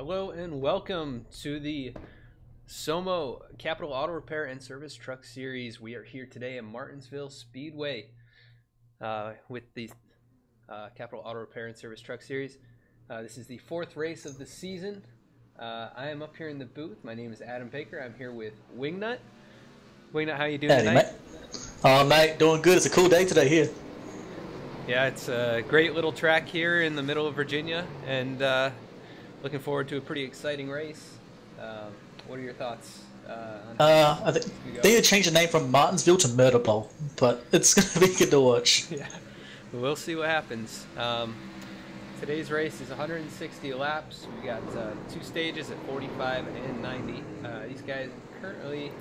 Hello and welcome to the SOMO Capital Auto Repair and Service Truck Series. We are here today in Martinsville Speedway with the Capital Auto Repair and Service Truck Series. This is the fourth race of the season. I am up here in the booth. My name is Adam Baker. I'm here with Wingnut. Wingnut, how you doing tonight? Mate. Oh, mate, doing good. It's a cool day today here. Yeah, it's a great little track here in the middle of Virginia, and looking forward to a pretty exciting race. What are your thoughts? I think they need to change the name from Martinsville to Murder Bowl, but it's going to be good to watch. Yeah, we'll see what happens. Today's race is 160 laps. We got two stages at 45 and 90. These guys are currently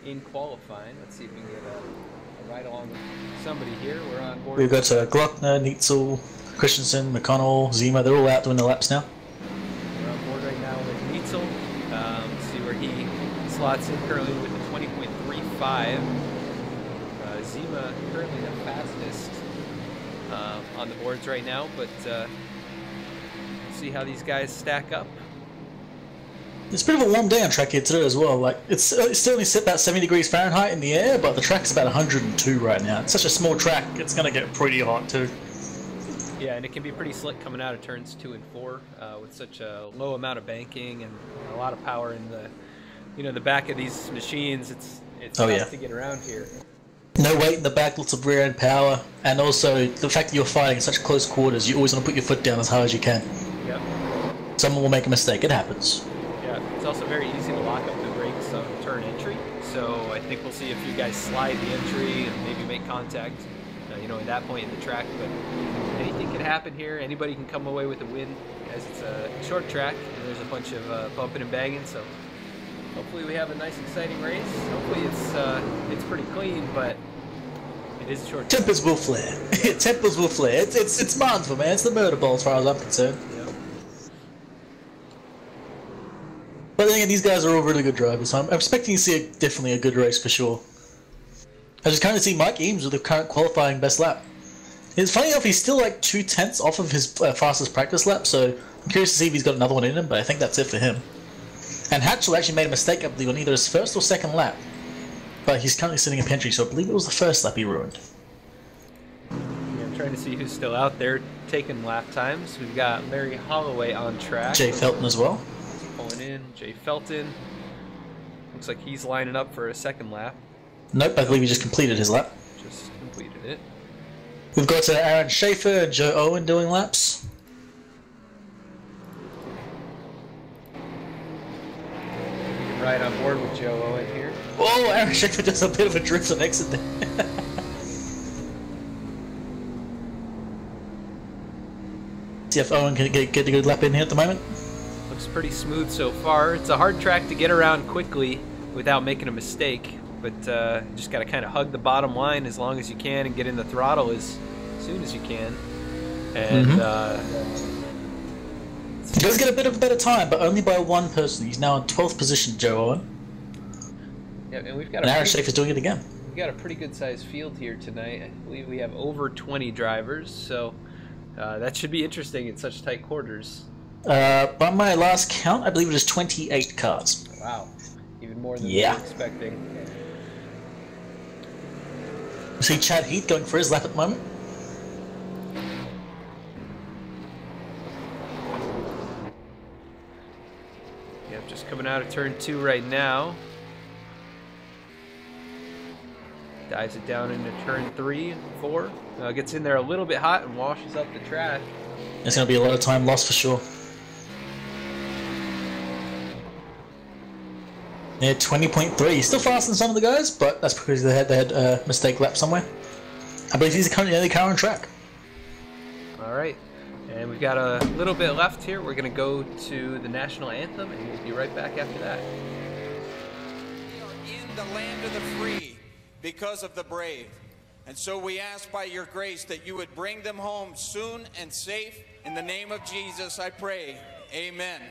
in qualifying. Let's see if we can get a ride along with somebody here. We're on board. We've got Glockner, Neitzel, Christensen, McConnell, Zima. They're all out doing the laps now. We're on board right now with Neitzel. See where he slots in currently with the 20.35. Zima currently the fastest on the boards right now, but see how these guys stack up. It's a bit of a warm day on track here today as well. Like it's still only set about 70 degrees Fahrenheit in the air, but the track's about 102 right now. It's such a small track; it's going to get pretty hot too. Yeah, and it can be pretty slick coming out of turns 2 and 4 with such a low amount of banking and a lot of power in the the back of these machines. It's tough to get around here. No weight in the back, lots of rear end power, and also the fact that you're fighting in such close quarters, you always want to put your foot down as hard as you can. Yep. Someone will make a mistake. It happens. Yeah, it's also very easy to lock up the brakes on turn entry, so I think we'll see a few guys slide the entry and maybe make contact, at that point in the track. But anything can happen here. Anybody can come away with a win, as it's a short track and there's a bunch of bumping and banging. So hopefully we have a nice, exciting race. Hopefully it's pretty clean, but it is a short track. Tempers will flare. Tempers will flare. It's Martinsville, man. It's the murder ball as far as I'm concerned. But then again, these guys are all really good drivers, so I'm expecting to see definitely a good race for sure. I just kind of see Mike Eames with the current qualifying best lap. It's funny enough, he's still like 2/10 off of his fastest practice lap, so I'm curious to see if he's got another one in him, but I think that's it for him. And Hatchell actually made a mistake, I believe, on either his first or second lap. But he's currently sitting in Pentry, so I believe it was the first lap he ruined. Yeah, I'm trying to see who's still out there taking lap times. We've got Larry Holloway on track. Jay Felton as well. Pulling in, Jay Felton. Looks like he's lining up for a second lap. Nope, I believe he just completed his lap. Just completed it. We've got Aaron Schaefer and Joe Owen doing laps. We can ride on board with Joe Owen here. Oh, Aaron Schaefer does a bit of a drift on exit there. See if Owen can get a good lap in here at the moment. Looks pretty smooth so far. It's a hard track to get around quickly without making a mistake, but just got to kind of hug the bottom line as long as you can and get in the throttle as soon as you can. And he does get a bit of a better time, but only by one person. He's now in 12th position, Joe Owen. Yeah, and we've got Aaron Schaefer's doing it again. We've got a pretty good sized field here tonight. I believe we have over 20 drivers, so that should be interesting in such tight quarters. By my last count, I believe it was 28 cars. Wow, even more than we were expecting. See Chad Heath going for his lap at the moment. Yep, just coming out of turn 2 right now. Dives it down into turn 3 and 4. Gets in there a little bit hot and washes up the track. There's going to be a lot of time lost for sure. Yeah, 20.3. He's still faster than some of the guys, but that's because they had a mistake lap somewhere. I believe he's currently the only car on track. All right, and we've got a little bit left here. We're going to go to the national anthem, and we'll be right back after that. We are in the land of the free because of the brave. And so we ask by your grace that you would bring them home soon and safe. In the name of Jesus, I pray. Amen.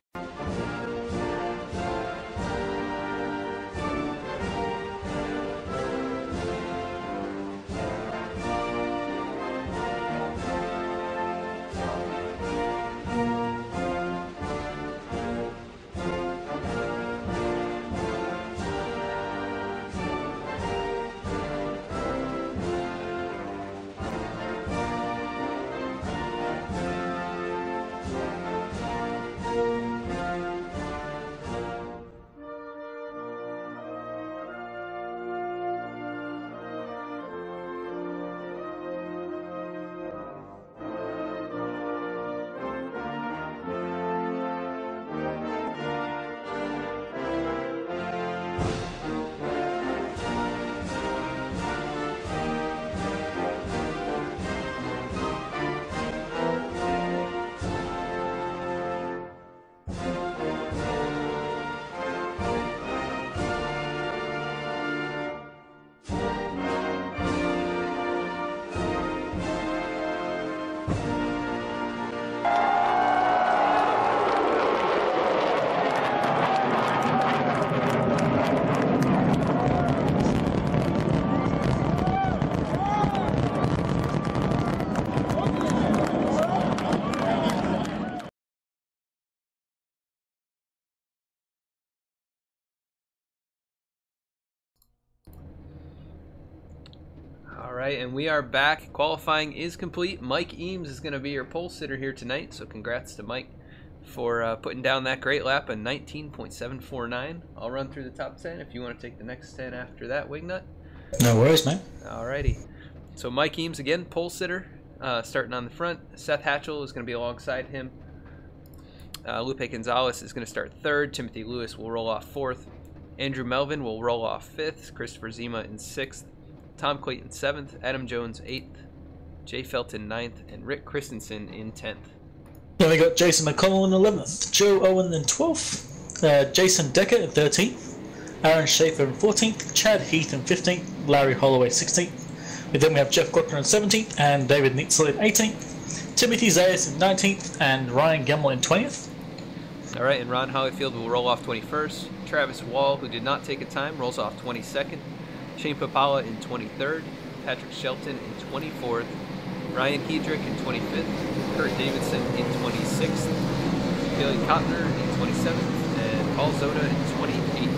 right, and we are back. Qualifying is complete. Mike Eames is going to be your pole sitter here tonight, so congrats to Mike for putting down that great lap, a 19.749. I'll run through the top 10 if you want to take the next 10 after that, Wignut. No worries, man. Alrighty. So Mike Eames again, pole sitter, starting on the front. Seth Hatchell is going to be alongside him. Lupe Gonzalez is going to start third. Timothy Lewis will roll off fourth. Andrew Melvin will roll off fifth. Christopher Zima in sixth. Tom Clayton seventh. Adam Jones eighth. Jay Felton ninth. And Rick Christensen in 10th. Then we got Jason McConnell in 11th. Joe Owen in 12th. Jason Decker in 13th. Aaron Schaefer in 14th. Chad Heath in 15th. Larry Holloway 16th. Then we have Jeff Glockner in 17th. And David Neitzel in 18th. Timothy Zayas in 19th. And Ryan Gemmel in 20th. All right, and Ron Hollyfield will roll off 21st. Travis Wall, who did not take a time, rolls off 22nd. Shane Papala in 23rd. Patrick Shelton in 24th. Ryan Hedrick in 25th. Kurt Davidson in 26th. Billy Kottner in 27th. And Paul Zoda in 28th.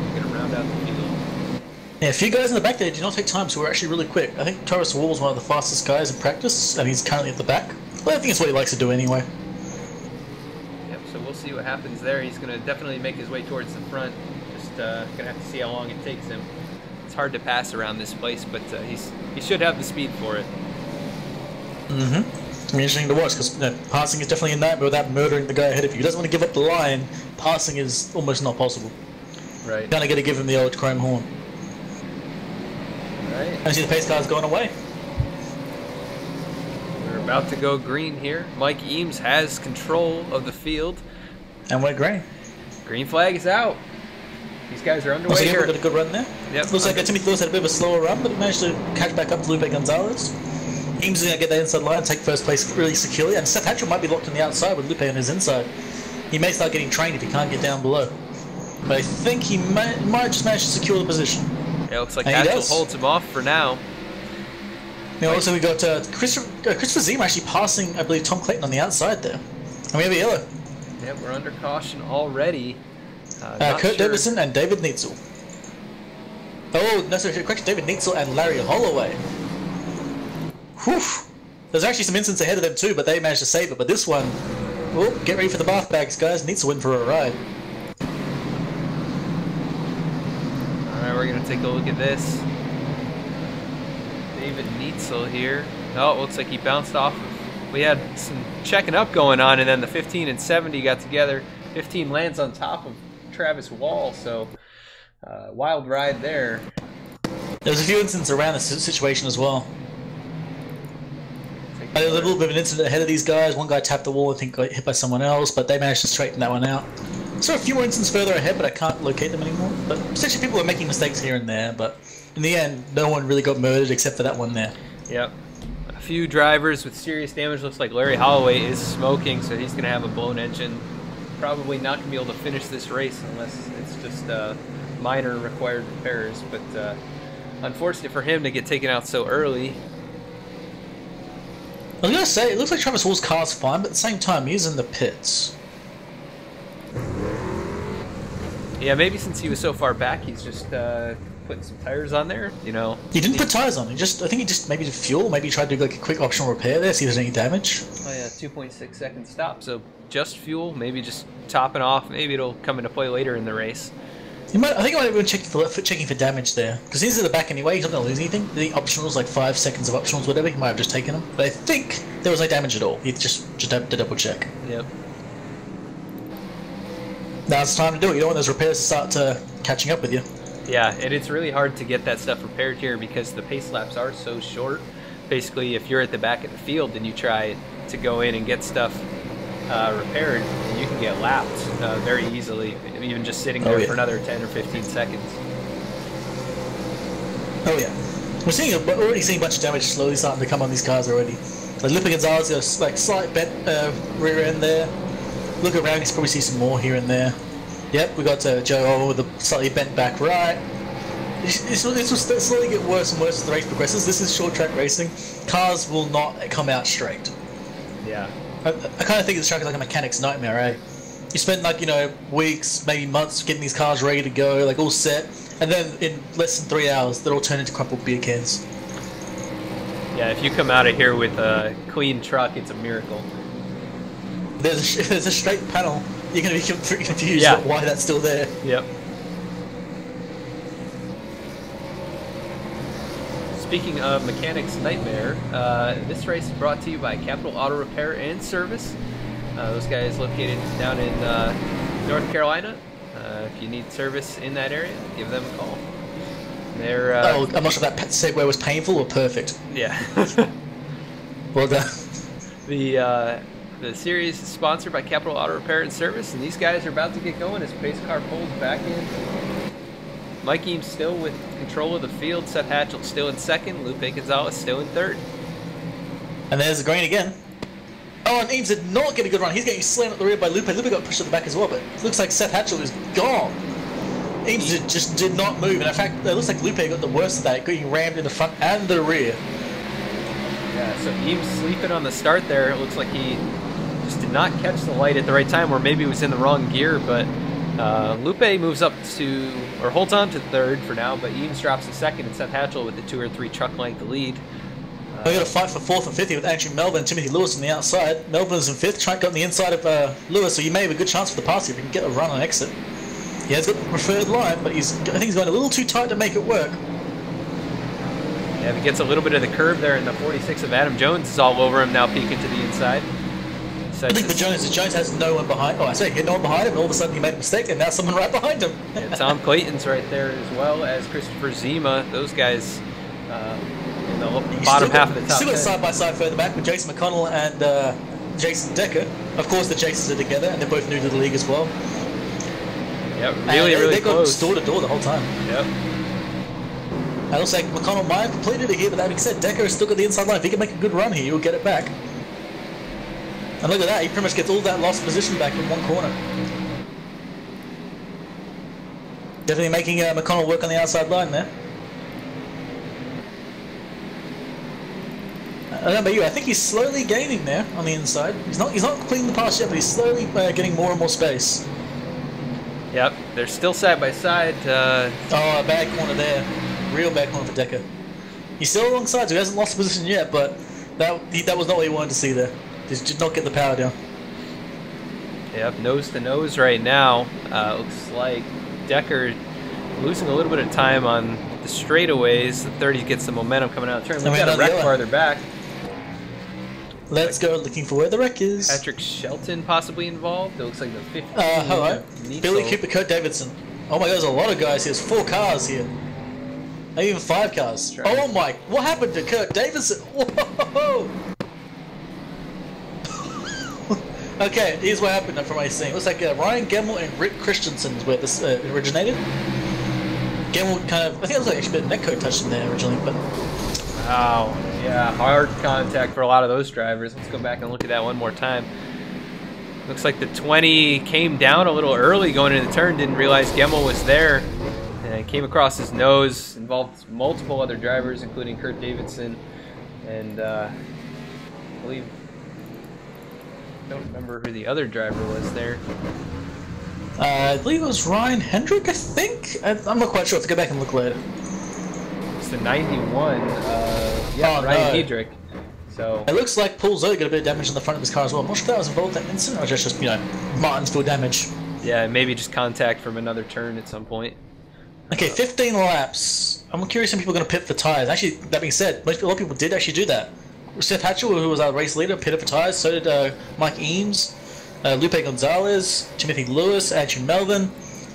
We're going to round out the field. Yeah, a few guys in the back there did not take time, so we're actually really quick. I think Travis Wall is one of the fastest guys in practice, and he's currently at the back. But I think it's what he likes to do anyway. So we'll see what happens there. He's going to definitely make his way towards the front. Just going to have to see how long it takes him. It's hard to pass around this place, but he should have the speed for it. It's interesting to watch because passing is definitely in that, but without murdering the guy ahead of you. He doesn't want to give up the line. Passing is almost not possible. Right. Kind of got to give him the old chrome horn. Right. I see the pace car's going away. About to go green here. Mike Eames has control of the field. And we're green. Green flag is out. These guys are underway Once again, here. we've got a good run there. Yep. Looks like Timothy Lewis had a bit of a slower run, but managed to catch back up to Lupe Gonzalez. Eames is going to get that inside line and take first place really securely, and Seth Hatchell might be locked on the outside with Lupe on his inside. He may start getting trained if he can't get down below. But I think he might just manage to secure the position. Yeah, looks like And Hatchell holds him off for now. Now also we got Christopher Zima actually passing, I believe, Tom Clayton on the outside there. And we have a yellow. Yep, we're under caution already. Kurt Davidson and David Neitzel. Oh, no, sorry, correction, David Neitzel and Larry Holloway. Whew. There's actually some incidents ahead of them too, but they managed to save it. But this one, well, get ready for the bath bags, guys. Neitzel in for a ride. Alright, we're going to take a look at this. David Neitzel here. Oh, it looks like he bounced off. We had some checking up going on, and then the 15 and 70 got together. 15 lands on top of Travis Wall, so wild ride there. There's a few incidents around this situation as well. There was a little bit of an incident ahead of these guys. One guy tapped the wall, I think got hit by someone else, but they managed to straighten that one out. So a few more incidents further ahead, but I can't locate them anymore. But essentially people are making mistakes here and there, but in the end, no one really got murdered except for that one there. Yep. A few drivers with serious damage. Looks like Larry Holloway is smoking, so he's going to have a blown engine. Probably not going to be able to finish this race unless it's just minor required repairs. But unfortunate for him to get taken out so early. I was going to say, it looks like Travis Wall's car's fine, but at the same time, he's in the pits. Yeah, maybe since he was so far back, he's just putting some tires on there, you know. He didn't put tires on. I think he just maybe did fuel. Maybe he tried to do like a quick optional repair there, see if there's any damage. Oh yeah, 2.6 second stop. So just fuel, maybe just topping off. Maybe it'll come into play later in the race. I think I might have been checking for damage there, because he's at the back anyway. He's not going to lose anything. The optionals, like 5 seconds of optionals, whatever. He might have just taken them. But I think there was no damage at all. He just had to double check. Yep. Now it's time to do it. You don't want those repairs to start catching up with you. Yeah, and it's really hard to get that stuff repaired here because the pace laps are so short. Basically, if you're at the back of the field and you try to go in and get stuff repaired, you can get lapped very easily, even just sitting there for another 10 or 15 seconds. Oh yeah, we're already seeing a bunch of damage slowly starting to come on these cars already. Like Lupe Gonzalez got a like slight bent rear end there. Look around, you can probably see some more here and there. Yep, we got Joe O with a slightly bent back right. This will slowly get worse and worse as the race progresses. This is short track racing. Cars will not come out straight. Yeah. I kind of think this track is like a mechanic's nightmare, eh? You spend like, weeks, maybe months getting these cars ready to go, like all set, and then in less than 3 hours, they'll all turn into crumpled beer cans. Yeah, if you come out of here with a clean truck, it's a miracle. There's a straight panel. You're going to be confused Yeah. about why that's still there. Yep. Speaking of Mechanics Nightmare, this race is brought to you by Capital Auto Repair and Service. Those guys located down in North Carolina. If you need service in that area, give them a call. They're oh, I'm not sure if that segue was painful or perfect. yeah. Well done. The series is sponsored by Capital Auto Repair and Service, and these guys are about to get going as pace car pulls back in. Mike Eames still with control of the field. Seth Hatchell still in second. Lupe Gonzalez still in third. And there's the green again. Oh, and Eames did not get a good run. He's getting slammed at the rear by Lupe. Lupe got pushed at the back as well, but it looks like Seth Hatchell is gone. Eames just did not move, and in fact, it looks like Lupe got the worst of that, getting rammed in the front and the rear. Yeah, so Eames sleeping on the start there. It looks like he just did not catch the light at the right time, or maybe he was in the wrong gear, but Lupe moves up to, or holds on to third for now, but Eames drops to second, and Seth Hatchell with the 2 or 3 truck length lead. They got a fight for 4th and 5th here with Andrew Melvin and Timothy Lewis on the outside. Melvin is in 5th, trying to get on the inside of Lewis, so you may have a good chance for the pass if you can get a run on exit. He has got the preferred line, but I think he's going a little too tight to make it work. Yeah, if he gets a little bit of the curve there, and the 46 of Adam Jones is all over him now, peeking to the inside. I think for Jones has no one behind. Oh, I say he had no one behind him, and all of a sudden he made a mistake, and now someone right behind him. Yeah, Tom Clayton's right there, as well as Christopher Zima. Those guys in the bottom half of the top 10. Still got side by side further back with Jason McConnell and Jason Decker. Of course, the Jasons are together, and they're both new to the league as well. Yep, really they close. They got door to door the whole time. Yep. And also, McConnell might have completed it here, but that being said, Decker has still got the inside line. If he can make a good run here, he'll get it back. And look at that, he pretty much gets all that lost position back in one corner. Definitely making McConnell work on the outside line there. I don't know about you, I think he's slowly gaining there on the inside. He's not completing the pass yet, but he's slowly getting more and more space. Yep, they're still side by side. Oh, a bad corner there. Real bad corner for Decker. He's still alongside, so he hasn't lost position yet, but that was not what he wanted to see there. Just did not get the power down. Yep, nose to nose right now. Looks like Decker losing a little bit of time on the straightaways. The 30 gets the momentum coming out of the turn. We've got a wreck farther back. Let's go looking for where the wreck is. Patrick Shelton possibly involved. It looks like the 15. Hello. Billy Cooper, Kurt Davidson. Oh my god, there's a lot of guys here. There's 4 cars here. Maybe even 5 cars. Oh my, what happened to Kurt Davidson? Whoa! Okay, here's what happened from my scene. It looks like Ryan Gemmell and Rick Christensen is where this originated. Gemmell kind of, I think it was like actually a bit of netcode touch in there originally, but... Wow, yeah, hard contact for a lot of those drivers. Let's go back and look at that one more time. Looks like the 20 came down a little early going into the turn, didn't realize Gemmell was there, and came across his nose, involved multiple other drivers, including Kurt Davidson, and I believe... I don't remember who the other driver was there. I believe it was Ryan Hendrick, I think? I'm not quite sure. I have to go back and look later. It's the 91, Ryan Hendrick. So it looks like Paul Zoe got a bit of damage on the front of his car as well. I'm not sure if that was involved in that incident or just Martinsville damage. Yeah, maybe just contact from another turn at some point. Okay, 15 laps. I'm curious if people are going to pit for tyres. Actually, that being said, a lot of people did actually do that. Seth Hatchell, who was our race leader, pitted for tyres. So did Mike Eames, Lupe Gonzalez, Timothy Lewis, Andrew Melvin.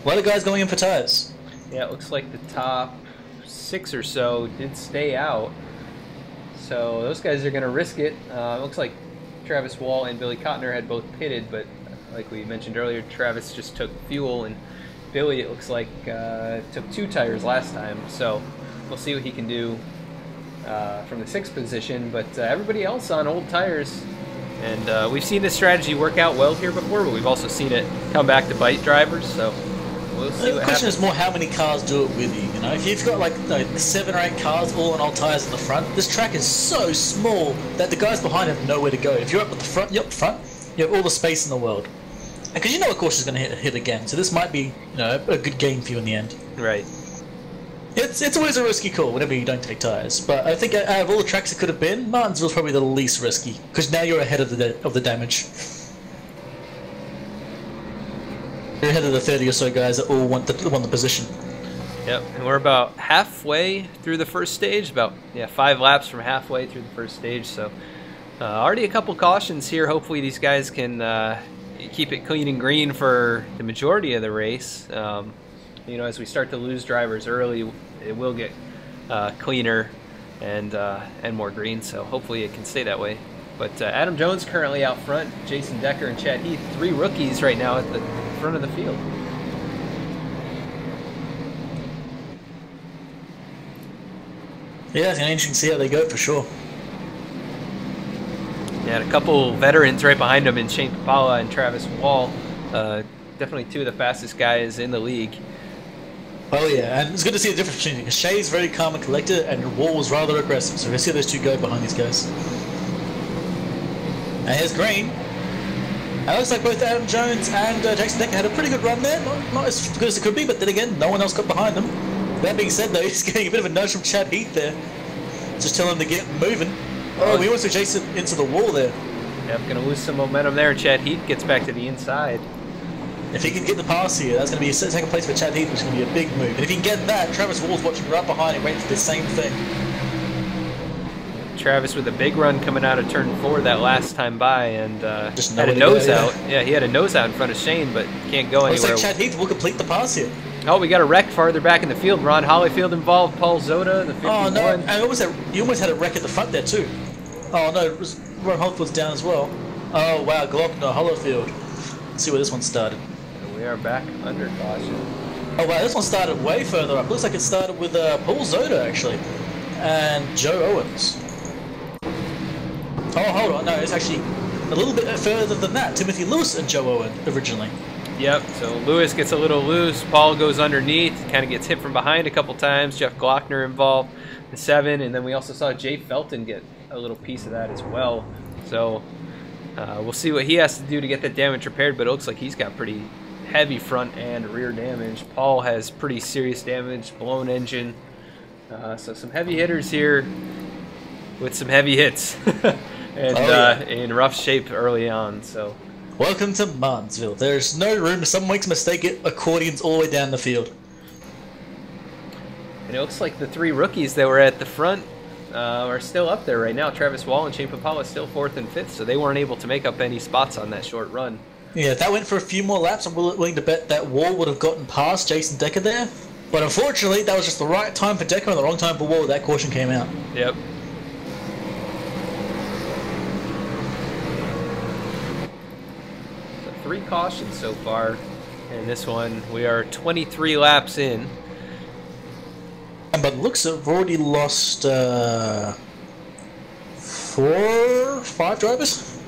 A lot of guys going in for tyres. Yeah, it looks like the top 6 or so did stay out. So those guys are going to risk it. It looks like Travis Wall and Billy Cotner had both pitted, but like we mentioned earlier, Travis just took fuel, and Billy, it looks like, took 2 tires last time. So we'll see what he can do from the 6th position, but everybody else on old tires, and we've seen this strategy work out well here before, but we've also seen it come back to bite drivers, so we'll see what happens. The question is more how many cars do it with you, If you've got like 7 or 8 cars all on old tires in the front, this track is so small that the guys behind have nowhere to go. If you're up at the front, you have all the space in the world. And because a course is going to hit again, so this might be a good game for you in the end. Right. It's always a risky call whenever you don't take tires, but I think out of all the tracks it could have been, Martinsville's probably the least risky because now you're ahead of the damage. You're ahead of the 30 or so guys that all want the position. Yep, and we're about halfway through the first stage, about 5 laps from halfway through the first stage. So already a couple cautions here. Hopefully these guys can keep it clean and green for the majority of the race. You know, as we start to lose drivers early, it will get cleaner and more green. So hopefully it can stay that way. But Adam Jones currently out front, Jason Decker and Chad Heath, 3 rookies right now at the front of the field. Yeah, it's interesting to see how they go for sure. Yeah, and a couple veterans right behind him in Shane Papala and Travis Wall. Definitely 2 of the fastest guys in the league. Oh yeah, and it's good to see the difference between because Shea's very calm and collected, and Wall was rather aggressive. So we see those 2 go behind these guys. And here's Green. And it looks like both Adam Jones and Jason Decker had a pretty good run there. Not as good as it could be, but then again, no one else got behind them. That being said, though, he's getting a bit of a nudge from Chad Heath there. Just telling him to get moving. Oh, we almost took Jason into the wall there. Yep, going to lose some momentum there. Chad Heath gets back to the inside. If he can get the pass here, that's going to be a second place for Chad Heath, which is going to be a big move. And if he can get that, Travis Wall's watching right behind him, waiting for the same thing. Travis with a big run coming out of turn 4 that last time by, and Just had a nose out. Yeah, he had a nose out in front of Shane, but can't go anywhere. Looks like Chad Heath will complete the pass here. Oh, we got a wreck farther back in the field. Ron Hollyfield involved, Paul Zoda, the 51. Oh no, and you almost had a wreck at the front there too. Oh no, Ron Hollyfield's down as well. Oh wow, Glockner, Hollyfield. Let's see where this one started. And we are back under caution. Oh wow, this one started way further up. Looks like it started with Paul Zoda actually, and Joe Owens. Oh, hold on, no, it's actually a little bit further than that. Timothy Lewis and Joe Owen originally. Yep, so Lewis gets a little loose. Paul goes underneath, kind of gets hit from behind a couple times. Jeff Glockner involved, the 7, and then we also saw Jay Felton get a little piece of that as well. So we'll see what he has to do to get that damage repaired, but it looks like he's got pretty heavy front and rear damage. Paul has pretty serious damage, blown engine. So some heavy hitters here with some heavy hits. And in rough shape early on. So welcome to Martinsville. There's no room. Some makes a mistake, it accordions all the way down the field. And it looks like the 3 rookies that were at the front are still up there right now. Travis Wall and Shane Papala still 4th and 5th, so they weren't able to make up any spots on that short run. Yeah, if that went for a few more laps, I'm willing to bet that Wall would have gotten past Jason Decker there. But unfortunately, that was just the right time for Decker and the wrong time for Wall. That caution came out. Yep. So 3 cautions so far. And this one, we are 23 laps in. But it looks like we've already lost 4 or 5 drivers.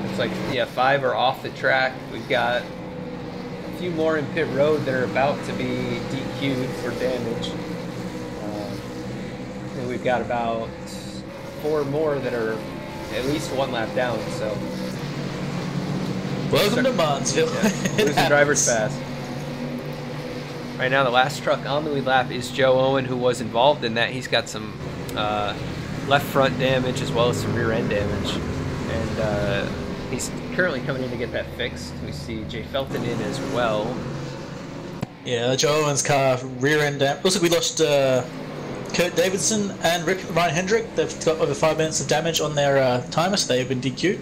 Looks like, 5 are off the track. We've got a few more in pit road that are about to be DQ'd for damage. And we've got about 4 more that are at least 1 lap down. So welcome to Martinsville. Yeah, losing drivers fast. Right now, the last truck on the lead lap is Joe Owen, who was involved in that. He's got some left front damage as well as some rear end damage. And he's currently coming in to get that fixed. We see Jay Felton in as well. Yeah, Joe Owen's car, rear end damage. Looks like we lost Kurt Davidson and Ryan Hendrick. They've got over 5 minutes of damage on their timer, so they've been DQ'd.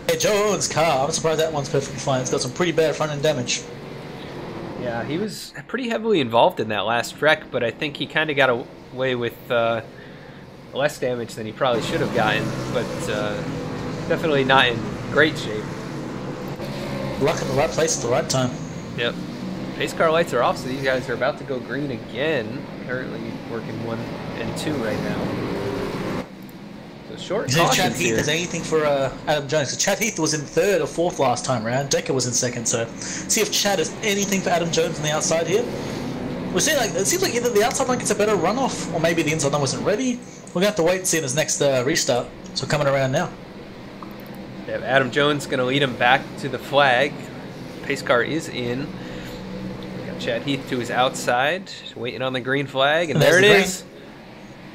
Yeah, Joe Owen's car, I'm surprised that one's perfectly fine. It's got some pretty bad front end damage. Yeah, he was pretty heavily involved in that last wreck, but I think he kind of got away with less damage than he probably should have gotten, but definitely not in great shape. Luck in the right place at the right time. Yep. Pace car lights are off, so these guys are about to go green again. Currently working 1 and 2 right now. So short cautions Chad Heath here. has anything for Adam Jones. So Chad Heath was in 3rd or 4th last time around. Decker was in 2nd. So see if Chad has anything for Adam Jones on the outside here. We're seeing it seems like either the outside line gets a better runoff, or maybe the inside line wasn't ready. We're gonna have to wait and see in this next restart. So coming around now. Yeah, Adam Jones going to lead him back to the flag. Pace car is in. We've got Chad Heath to his outside, waiting on the green flag, and there's there it the is.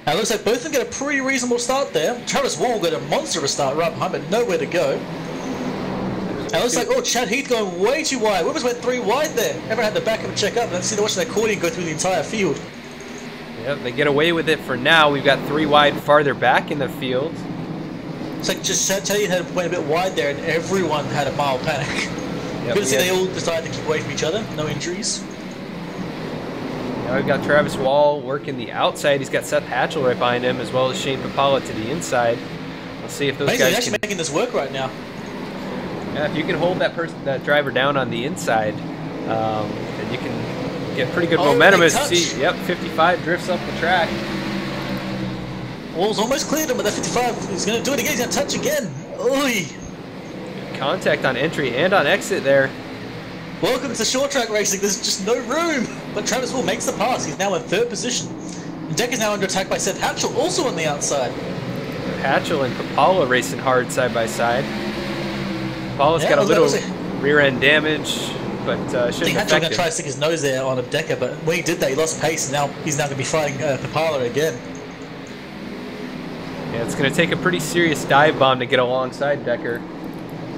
Now, it looks like both of them get a pretty reasonable start there. Travis Wall got a monster of a start right behind, but nowhere to go. And it looks like, oh, Chad Heath going way too wide. Whoever's went 3 wide there. Everyone had to back up and check up. Let's see, they're watching that accordion go through the entire field. Yep, they get away with it for now. We've got 3 wide farther back in the field. It's like just Chad Heath had went a bit wide there, and everyone had a mild panic. Yep, Good to see they all decided to keep away from each other. No injuries. Now we've got Travis Wall working the outside. He's got Seth Hatchell right behind him, as well as Shane Papala to the inside. Let's see if those Amazing, guys they're actually making this work right now. Yeah, if you can hold that driver down on the inside, then you can get pretty good momentum. As you see, yep, 55 drifts up the track. Wall's almost cleared him with that 55. He's going to do it again. He's going to touch again. Oy. Contact on entry and on exit there. Welcome to short track racing. There's just no room. But Travis Wall makes the pass. He's now in 3rd position. And Deck is now under attack by Seth Hatchell, also on the outside. Hatchell and Papala racing hard side by side. Papala's got a little rear end damage, but shouldn't affect him. I think Hatchell going to try to stick his nose there on a Decker, but when he did that, he lost pace, and now he's going to be fighting Papala again. Yeah, it's going to take a pretty serious dive bomb to get alongside Decker,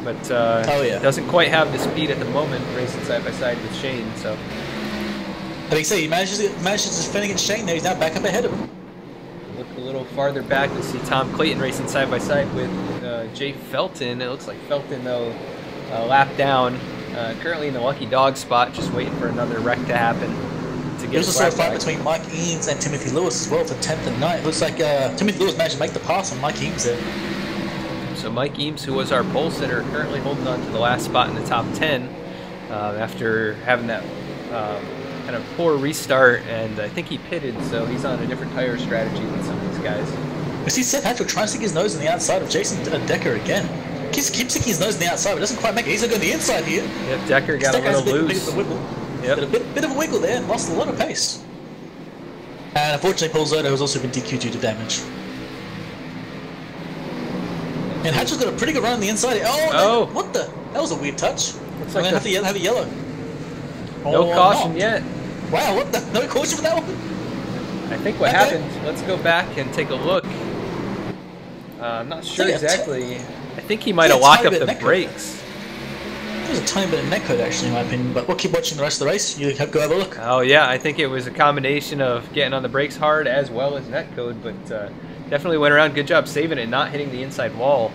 but doesn't quite have the speed at the moment, racing side by side with Shane. So, I think he manages to defend against Shane. There, he's now back up ahead of him. Look a little farther back, you'll see Tom Clayton racing side by side with Jay Felton. It looks like Felton, though, lap down, currently in the lucky dog spot, just waiting for another wreck to happen. There's also a fight between Mike Eames and Timothy Lewis as well for 10th and 9th. Looks like Timothy Lewis managed to make the pass on Mike Eames there. So Mike Eames, who was our pole sitter, currently holding on to the last spot in the top 10 after having that kind of poor restart, and I think he pitted, so he's on a different tire strategy than some of these guys. We see Seth Hatchell trying to stick his nose on the outside of Jason Decker again. Keeps sticking his nose on the outside, but doesn't quite make it. He's going to go on the inside here. Yep, Decker got a little loose. Yep. Got a bit of a wiggle there and lost a lot of pace. And unfortunately, Paul Zotto has also been DQ'd due to damage. And Hatchell's got a pretty good run on the inside. Oh! What the? That was a weird touch. Looks like have a yellow. No caution yet. Wow, what the? No caution for that one? I think what happened, let's go back and take a look. I'm not sure exactly. I think he might have locked up the brakes. There's a tiny bit of netcode actually, in my opinion, but we'll keep watching the rest of the race. You go have a look. Oh yeah, I think it was a combination of getting on the brakes hard as well as netcode, but definitely went around. Good job saving it, not hitting the inside wall.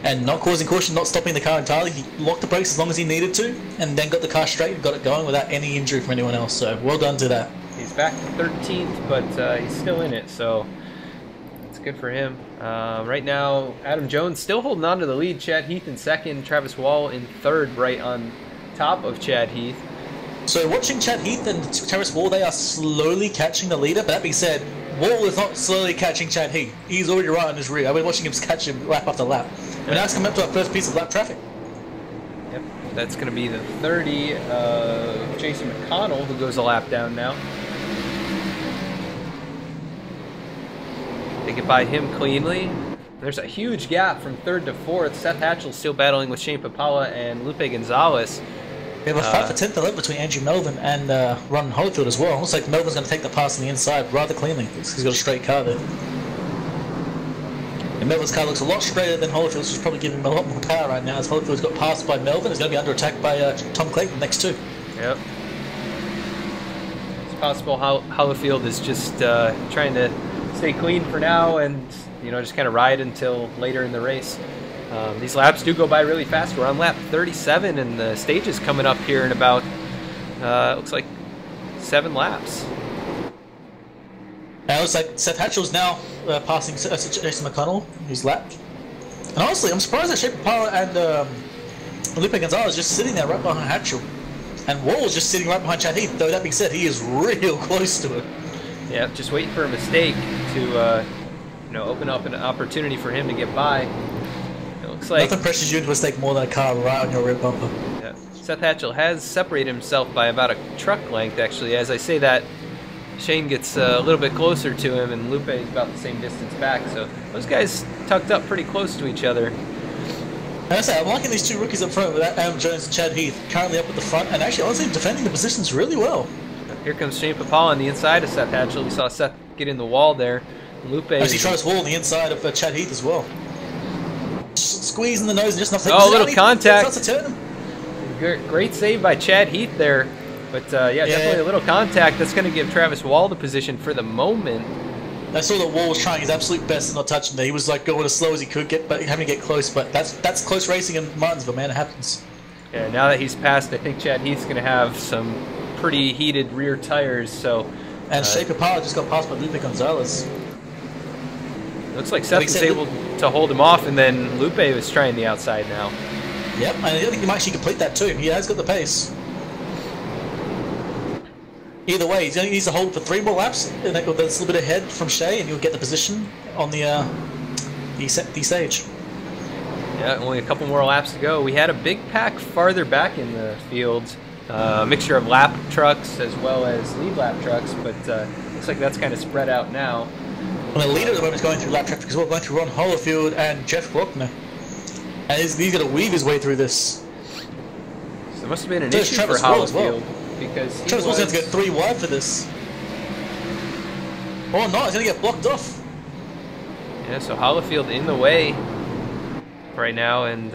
And not causing caution, not stopping the car entirely. He locked the brakes as long as he needed to, and then got the car straight and got it going without any injury from anyone else. So well done to that. He's back to 13th, but he's still in it, so it's good for him. Right now, Adam Jones still holding on to the lead. Chad Heath in 2nd, Travis Wall in 3rd, right on top of Chad Heath. So watching Chad Heath and Travis Wall, they are slowly catching the leader. But that being said, Wall is not slowly catching Chad Heath. He's already right on his rear. I've been watching him catch him lap after lap. And now it's coming up to our first piece of lap traffic. Yep, that's going to be the 30 of Jason McConnell, who goes a lap down now. They get by him cleanly. There's a huge gap from 3rd to 4th. Seth Hatchell still battling with Shane Papala and Lupe Gonzalez. We have a fight for 10th and 11th between Andrew Melvin and Ron Holyfield as well. Looks like Melvin's going to take the pass on the inside rather cleanly. He's got a straight car there. And Melvin's car looks a lot straighter than Holyfield's, which is probably giving him a lot more power right now. As Holyfield's got passed by Melvin, he's going to be under attack by Tom Clayton next too. Yep. It's possible Holyfield is just trying to stay clean for now and, you know, just kind of ride until later in the race. These laps do go by really fast. We're on lap 37 and the stage is coming up here in about, looks like 7 laps. Now it looks like Seth Hatchell's now passing Jason McConnell, who's lapped. And honestly, I'm surprised that Shane Papala and Lupe Gonzalez just sitting there right behind Hatchell. And Wall's just sitting right behind Chad Heath, though that being said, he is real close to it. Yeah, just waiting for a mistake to, you know, open up an opportunity for him to get by. It looks like nothing pressures you into a mistake more than a car right on your rear bumper. Yeah. Seth Hatchell has separated himself by about a truck length, actually. As I say that, Shane gets a little bit closer to him, and Lupe is about the same distance back. So those guys tucked up pretty close to each other. I say, I'm liking these two rookies up front with Adam Jones and Chad Heath currently up at the front, and actually honestly defending the positions really well. Here comes Shane Papala on the inside of Seth Hatchell. We saw Seth get in the wall there. Lupe. Actually, Travis Wall on the inside of Chad Heath as well. Squeezing the nose and just nothing. Oh, a little contact. To turn him. Great save by Chad Heath there. But yeah, definitely a little contact. That's going to give Travis Wall the position for the moment. I saw that Wall was trying his absolute best to not touch him there. He was like going as slow as he could, having to get close. But that's close racing in Martinsville, man. It happens. Yeah, now that he's passed, I think Chad Heath's going to have some pretty heated rear tires. So. And Shea Papala just got passed by Lupe Gonzalez. Looks like Seth was able to hold him off, and then Lupe was trying the outside now. Yep, and I think he might actually complete that too. He has got the pace. Either way, he needs to hold for 3 more laps, and that's a little bit ahead from Shea, and you'll get the position on the stage. Yeah, only a couple more laps to go. We had a big pack farther back in the field, a mixture of lap trucks as well as lead lap trucks, but looks like that's kind of spread out now. Well, the leader at the moment is going through lap traffic as well, going through Ron Hollerfield and Jeff Glockner. And he's got to weave his way through this. So it must have been an issue for Hollerfield. Because Travis Wall's going to get 3 wide for this. Or not, he's going to get blocked off. Yeah, so Hollerfield in the way right now, and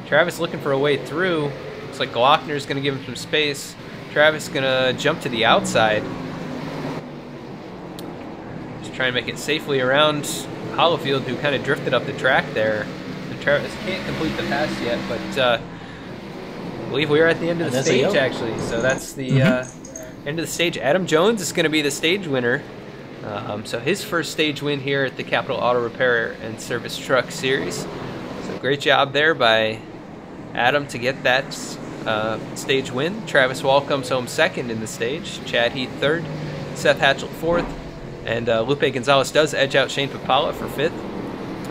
Travis looking for a way through. Looks like Glockner's going to give him some space. Travis going to jump to the outside. Just try and make it safely around Hollerfield, who kind of drifted up the track there. And Travis can't complete the pass yet, but I believe we are at the end of the stage, actually. So that's the end of the stage. Adam Jones is going to be the stage winner. So his first stage win here at the Capital Auto Repair and Service Truck Series. So great job there by Adam to get that stage win. Travis Wall comes home second in the stage. Chad Heath third. Seth Hatchell fourth. And Lupe Gonzalez does edge out Shane Papala for fifth.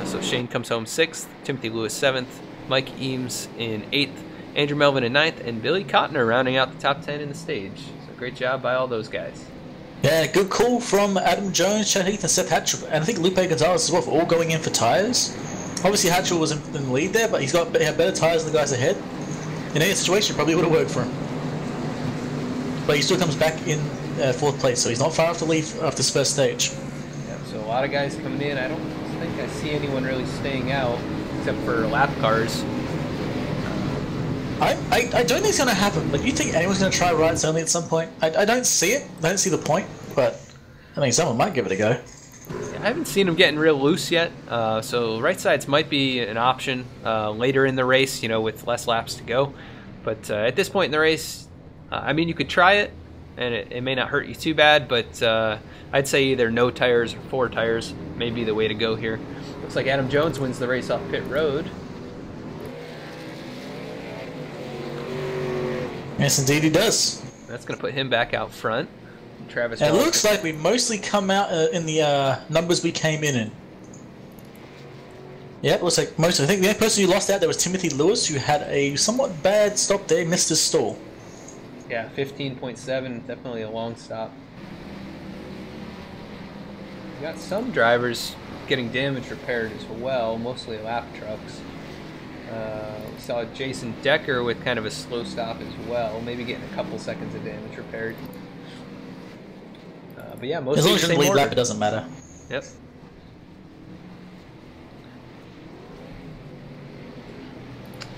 So Shane comes home sixth. Timothy Lewis seventh. Mike Eames in eighth. Andrew Melvin in ninth. And Billy Cotner rounding out the top 10 in the stage. So great job by all those guys. Yeah, good call from Adam Jones, Chad Heath, and Seth Hatchell. And I think Lupe Gonzalez as well for all going in for tyres. Obviously, Hatchell was in the lead there, but he had better tyres than the guys ahead. In any situation, probably would have worked for him. But he still comes back in fourth place, so he's not far off the lead after this first stage. Yeah, so a lot of guys coming in. I don't think I see anyone really staying out, except for lap cars. I don't think it's going to happen, but you think anyone's going to try rights only at some point? I don't see it. I don't see the point, but I think someone might give it a go. I haven't seen them getting real loose yet, so right sides might be an option later in the race, with less laps to go. But at this point in the race, I mean, you could try it, and it may not hurt you too bad, but I'd say either no tires or 4 tires may be the way to go here. Looks like Adam Jones wins the race off pit road. Yes, indeed he does. That's going to put him back out front. Travis. It looks like we mostly come out in the numbers we came in. Yeah, it looks like mostly. I think the only person who lost out there was Timothy Lewis, who had a somewhat bad stop there, missed his stall. Yeah, 15.7, definitely a long stop. We got some drivers getting damage repaired as well, mostly lap trucks. We saw Jason Decker with kind of a slow stop as well, maybe getting a couple seconds of damage repaired. But yeah, mostly as long as the you're in the same lead order. lap, it doesn't matter. Yep.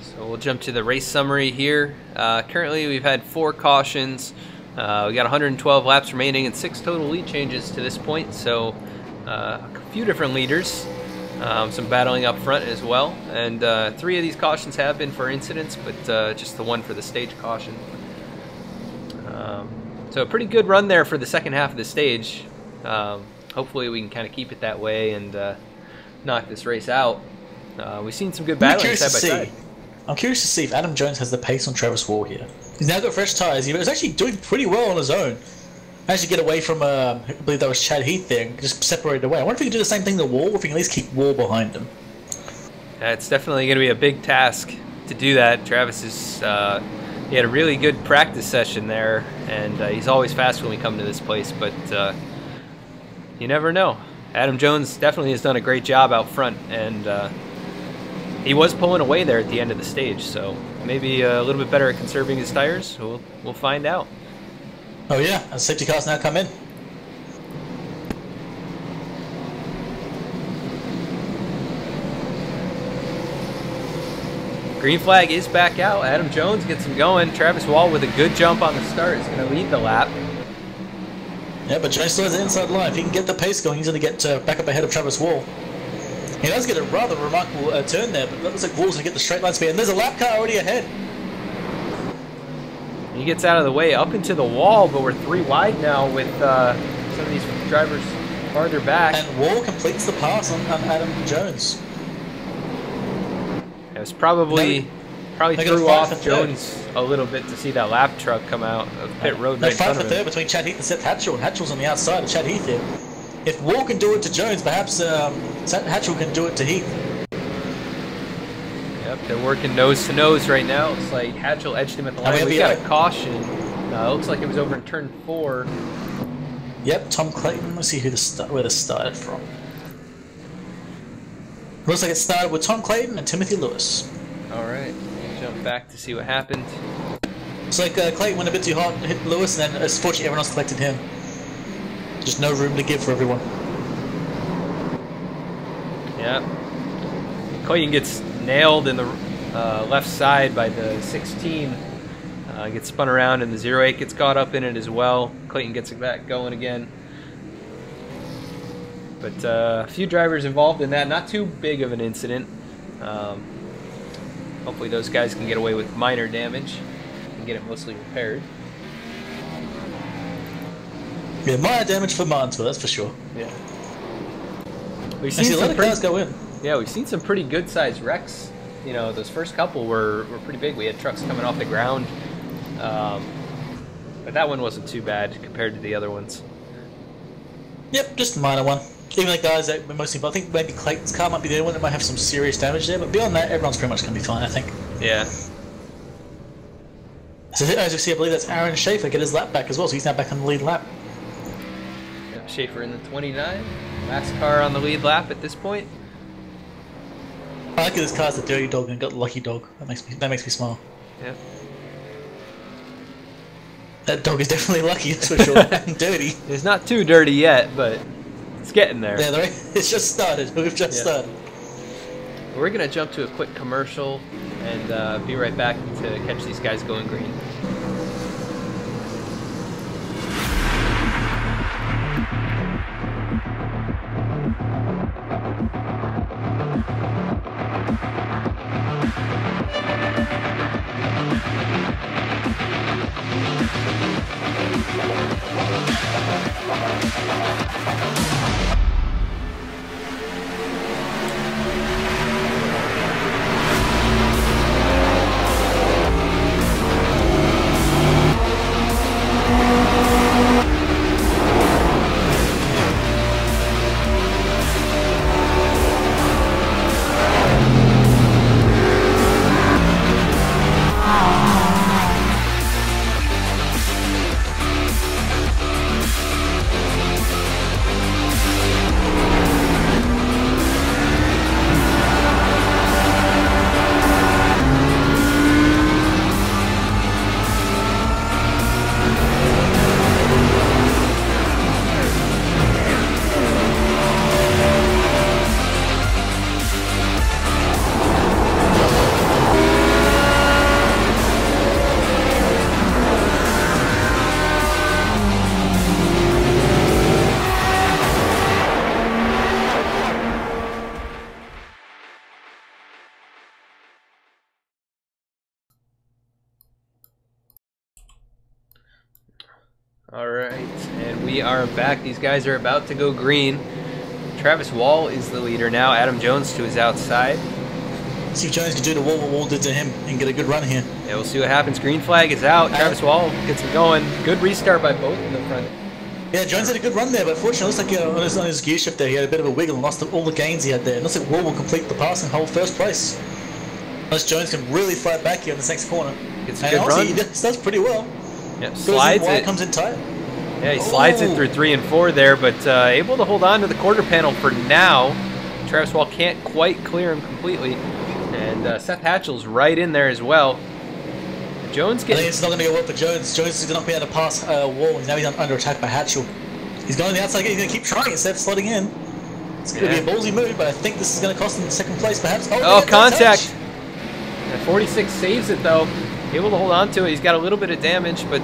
So we'll jump to the race summary here. Currently, we've had 4 cautions. We got 112 laps remaining and 6 total lead changes to this point. So a few different leaders. Some battling up front as well, and 3 of these cautions have been for incidents, but just the one for the stage caution. So a pretty good run there for the second half of the stage. Hopefully we can kind of keep it that way and knock this race out. We've seen some good battling side by side. I'm curious to see if Adam Jones has the pace on Travis Wall here. He's now got fresh tyres. He was actually doing pretty well on his own. Managed to get away from, I believe that was Chad Heath there, and just separated away. I wonder if he can do the same thing to Wall, or if he can at least keep Wall behind him. Yeah, it's definitely going to be a big task to do that. Travis is, he had a really good practice session there, and he's always fast when we come to this place, but you never know. Adam Jones definitely has done a great job out front, and he was pulling away there at the end of the stage, so maybe a little bit better at conserving his tires. We'll find out. Oh yeah, and safety cars now come in. Green flag is back out. Adam Jones gets him going. Travis Wall with a good jump on the start is going to lead the lap. Yeah, but Jones still has the inside line. If he can get the pace going, he's going to get back up ahead of Travis Wall. He does get a rather remarkable turn there, but it looks like Wall's going to get the straight line speed. And there's a lap car already ahead. He gets out of the way up into the wall, but we're 3 wide now with some of these drivers farther back. And Wall completes the pass on Adam Jones. It was probably threw off Jones a little bit to see that lap truck come out of pit road right in front of him. Third between Chad Heath and Seth Hatchell, and Hatchell's on the outside of Chad Heath here. If Wall can do it to Jones, perhaps Hatchell can do it to Heath. Yep, they're working nose to nose right now. Looks like Hatchell edged him at the line. We got a caution. It looks like it was over in turn 4. Yep, Tom Clayton. Let's see where this started from. Looks like it started with Tom Clayton and Timothy Lewis. All right, jump back to see what happened. It's like Clayton went a bit too hard, hit Lewis, and then unfortunately everyone else collected him. Just no room to give for everyone. Yeah. Clayton gets nailed in the left side by the 16. Gets spun around, and the 08 gets caught up in it as well. Clayton gets back going again. But a few drivers involved in that. Not too big of an incident. Hopefully those guys can get away with minor damage and get it mostly repaired. Yeah, minor damage for Martinsville, that's for sure. Yeah. We've seen a lot of cars go in. Yeah, we've seen some pretty good-sized wrecks. You know, those first couple were pretty big. We had trucks coming off the ground. But that one wasn't too bad compared to the other ones. Yep, just a minor one. Even the guys that were mostly, I think maybe Clayton's car might be the only one that might have some serious damage there, but beyond that, everyone's pretty much going to be fine, I think. Yeah. So as you see, I believe that's Aaron Schaefer get his lap back as well, so he's now back on the lead lap. Yeah, Schaefer in the 29. Last car on the lead lap at this point. I like that this car's the dirty dog and got the lucky dog. That makes me smile. Yeah. That dog is definitely lucky, that's for sure. And dirty. It's not too dirty yet, but it's getting there. Yeah, it's just started. We've just started. We're going to jump to a quick commercial and be right back to catch these guys going green. Alright, and we are back. These guys are about to go green. Travis Wall is the leader now. Adam Jones to his outside. See if Jones can do the what Wall did to him and get a good run here. Yeah, we'll see what happens. Green flag is out. Travis Wall gets him going. Good restart by both in the front. Yeah, Jones had a good run there, but fortunately, it looks like on his gear shift there, he had a bit of a wiggle and lost all the gains he had there. It looks like Wall will complete the pass and hold first place. Unless Jones can really fight back here in this next corner. Gets a good run. He does pretty well. Yep, slides it. Comes in tight. Yeah, he slides it through 3 and 4 there, but able to hold on to the quarter panel for now. Travis Wall can't quite clear him completely. And Seth Hatchell's right in there as well. Jones I getting... think it's not going to go well for Jones. Jones is not be able to pass a wall. Now he's under attack by Hatchell. He's going on the outside. He's going to keep trying instead of slotting in. It's going to be a ballsy move, but I think this is going to cost him second place perhaps. Oh, contact! And 46 saves it though. Able to hold on to it. He's got a little bit of damage, but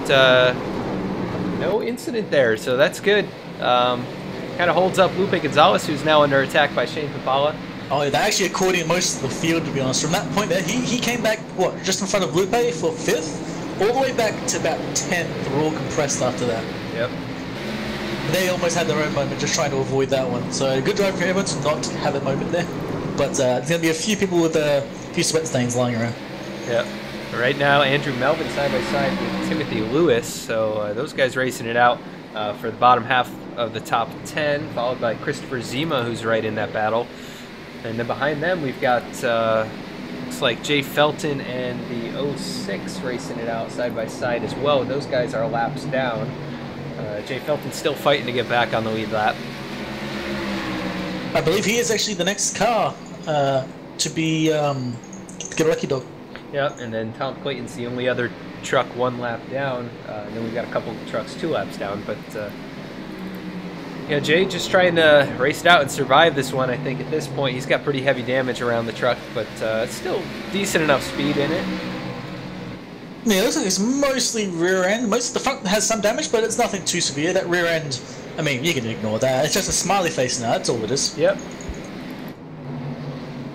no incident there, so that's good. Kind of holds up Lupe Gonzalez, who's now under attack by Shane Papala. Oh, yeah, they're actually according most of the field, to be honest. From that point there, he came back, what, just in front of Lupe for 5th? All the way back to about 10th. They were all compressed after that. Yep. They almost had their own moment, just trying to avoid that one. So good drive for everyone to not have that moment there. But there's going to be a few people with a few sweat stains lying around. Yep. Right now, Andrew Melvin side by side with Timothy Lewis. So those guys racing it out for the bottom half of the top 10, followed by Christopher Zima, who's right in that battle. And then behind them, we've got, looks like Jay Felton and the 06 racing it out side by side as well. Those guys are laps down. Jay Felton's still fighting to get back on the lead lap. I believe he is actually the next car to be get a lucky dog. Yep, and then Tom Clayton's the only other truck 1 lap down. And then we've got a couple of trucks 2 laps down. But yeah, Jay just trying to race it out and survive this one. I think at this point he's got pretty heavy damage around the truck, but still decent enough speed in it. Yeah, it looks like it's mostly rear end. Most of the front has some damage, but it's nothing too severe. That rear end, I mean, you can ignore that. It's just a smiley face now. That's all it is. Yep.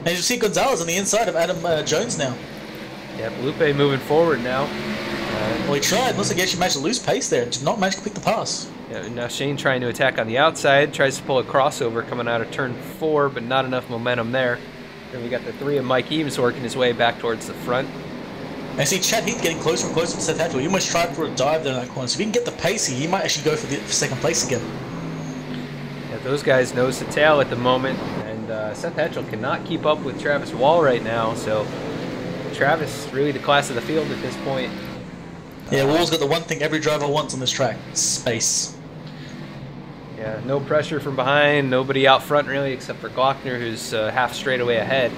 And you see Gonzalez on the inside of Adam Jones now. Yep, Lupe moving forward now. Well, he tried. Looks like he actually managed to lose pace there. Did not manage to pick the pass. Yeah, now Shane trying to attack on the outside. Tries to pull a crossover coming out of turn 4, but not enough momentum there. Then we got the 3 of Mike Eames working his way back towards the front. I see Chad Heath getting closer and closer to Seth Hatchell. He almost tried for a dive there in that corner. So if he can get the pace, he might actually go for second place again. Yeah, those guys nose to tail at the moment, and Seth Hatchell cannot keep up with Travis Wall right now. So Travis really the class of the field at this point. Yeah, Wall's got the one thing every driver wants on this track: space. Yeah, no pressure from behind, nobody out front really, except for Glockner, who's half straightaway ahead.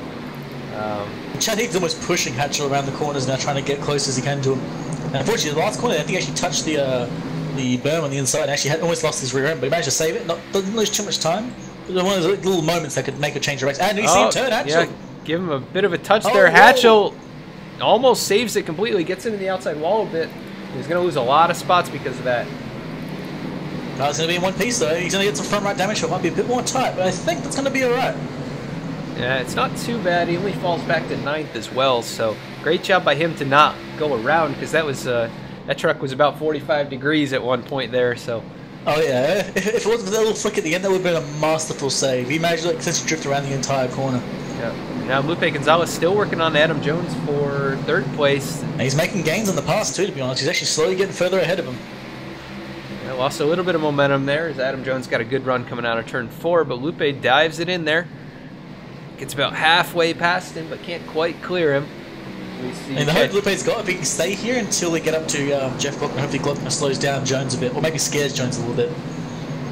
Chad Heath's almost pushing Hatchell around the corners now, trying to get close as he can to him. And unfortunately, the last corner, I think he actually touched the berm on the inside and actually had almost lost his rear end, but he managed to save it. Didn't lose too much time. It was one of those little moments that could make a change of race. And you see him turn, Hatchell. Yeah, give him a bit of a touch there. Hatchell almost saves it completely, gets into the outside wall a bit. He's going to lose a lot of spots because of that. No, it's going to be in one piece though. He's going to get some front right damage, so it might be a bit more tight, but I think that's going to be alright. Yeah, it's not too bad. He only falls back to 9th as well, so great job by him to not go around, because that was that truck was about 45 degrees at one point there. So. Oh yeah, if it wasn't for that little flick at the end, that would have been a masterful save. He managed to like, essentially drift around the entire corner. Yeah. Now Lupe Gonzalez still working on Adam Jones for 3rd place. And he's making gains on the pass too, to be honest. He's actually slowly getting further ahead of him. Yeah, lost a little bit of momentum there as Adam Jones got a good run coming out of turn 4, but Lupe dives it in there. Gets about halfway past him, but can't quite clear him. We see and the hope Lupe's got, if he can stay here until we get up to Jeff Glockner, hopefully Glockner slows down Jones a bit, or maybe scares Jones a little bit.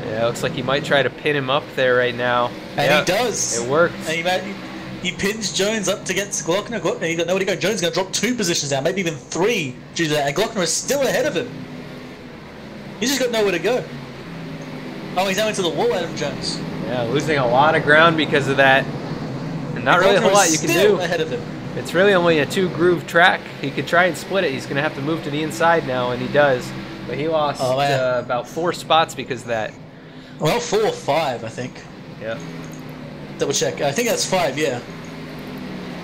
Yeah, looks like he might try to pin him up there right now. And he does. It works. And he pins Jones up against Glockner, and he's got nowhere to go. Jones is going to drop 2 positions down, maybe even 3 due to that, and Glockner is still ahead of him. He's just got nowhere to go. Oh, he's now into the wall, Adam Jones. Yeah, losing a lot of ground because of that. And not really a whole lot you can do. Ahead of him. It's really only a 2-groove track. He could try and split it. He's going to have to move to the inside now, and he does. But he lost about 4 spots because of that. Well, 4 or 5, I think. Yeah. Double check. I think that's 5, yeah.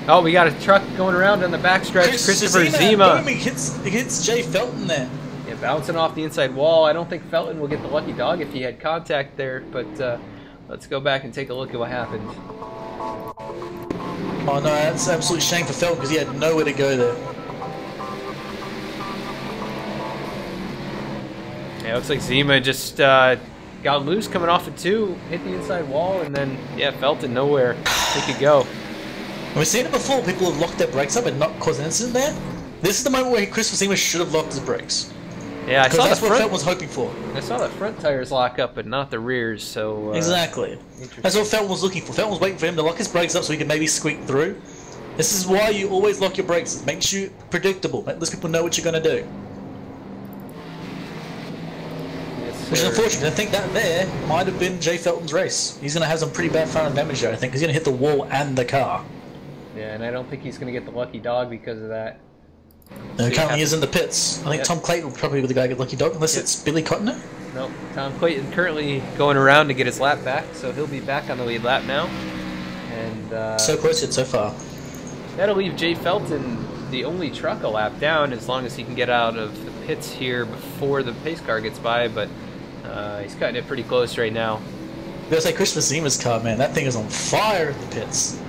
Oh, we got a truck going around on the backstretch. Christopher Zima. Boom, he hits Jay Felton there. Yeah, bouncing off the inside wall. I don't think Felton will get the lucky dog if he had contact there, but let's go back and take a look at what happened. Oh no, that's an absolute shame for Felton because he had nowhere to go there. Yeah, looks like Zima just got loose coming off of 2, hit the inside wall, and then, yeah, Felton nowhere he could go. We've seen it before, people have locked their brakes up and not caused an incident there. This is the moment where Christopher Zima should have locked his brakes. Yeah, I saw that's what front, Felton was hoping for. I saw the front tires lock up, but not the rears, so... exactly. That's what Felton was looking for. Felton was waiting for him to lock his brakes up so he could maybe squeak through. This is why you always lock your brakes. It makes you predictable. It lets people know what you're going to do. Yes, Which is sir. unfortunate. I think that there might have been Jay Felton's race. He's going to have some pretty bad front end damage there, I think. He's going to hit the wall and the car. Yeah, and I don't think he's going to get the lucky dog because of that. And currently he's in the pits. I think Tom Clayton will probably be the guy who get lucky dog, unless it's Billy Cottoner. No, Tom Clayton currently going around to get his lap back, so he'll be back on the lead lap now. And So close yet so far. that'll leave Jay Felton the only truck a lap down, as long as he can get out of the pits here before the pace car gets by, but he's cutting it pretty close right now. I gotta say, Christmas Zima's car, man, that thing is on fire in the pits.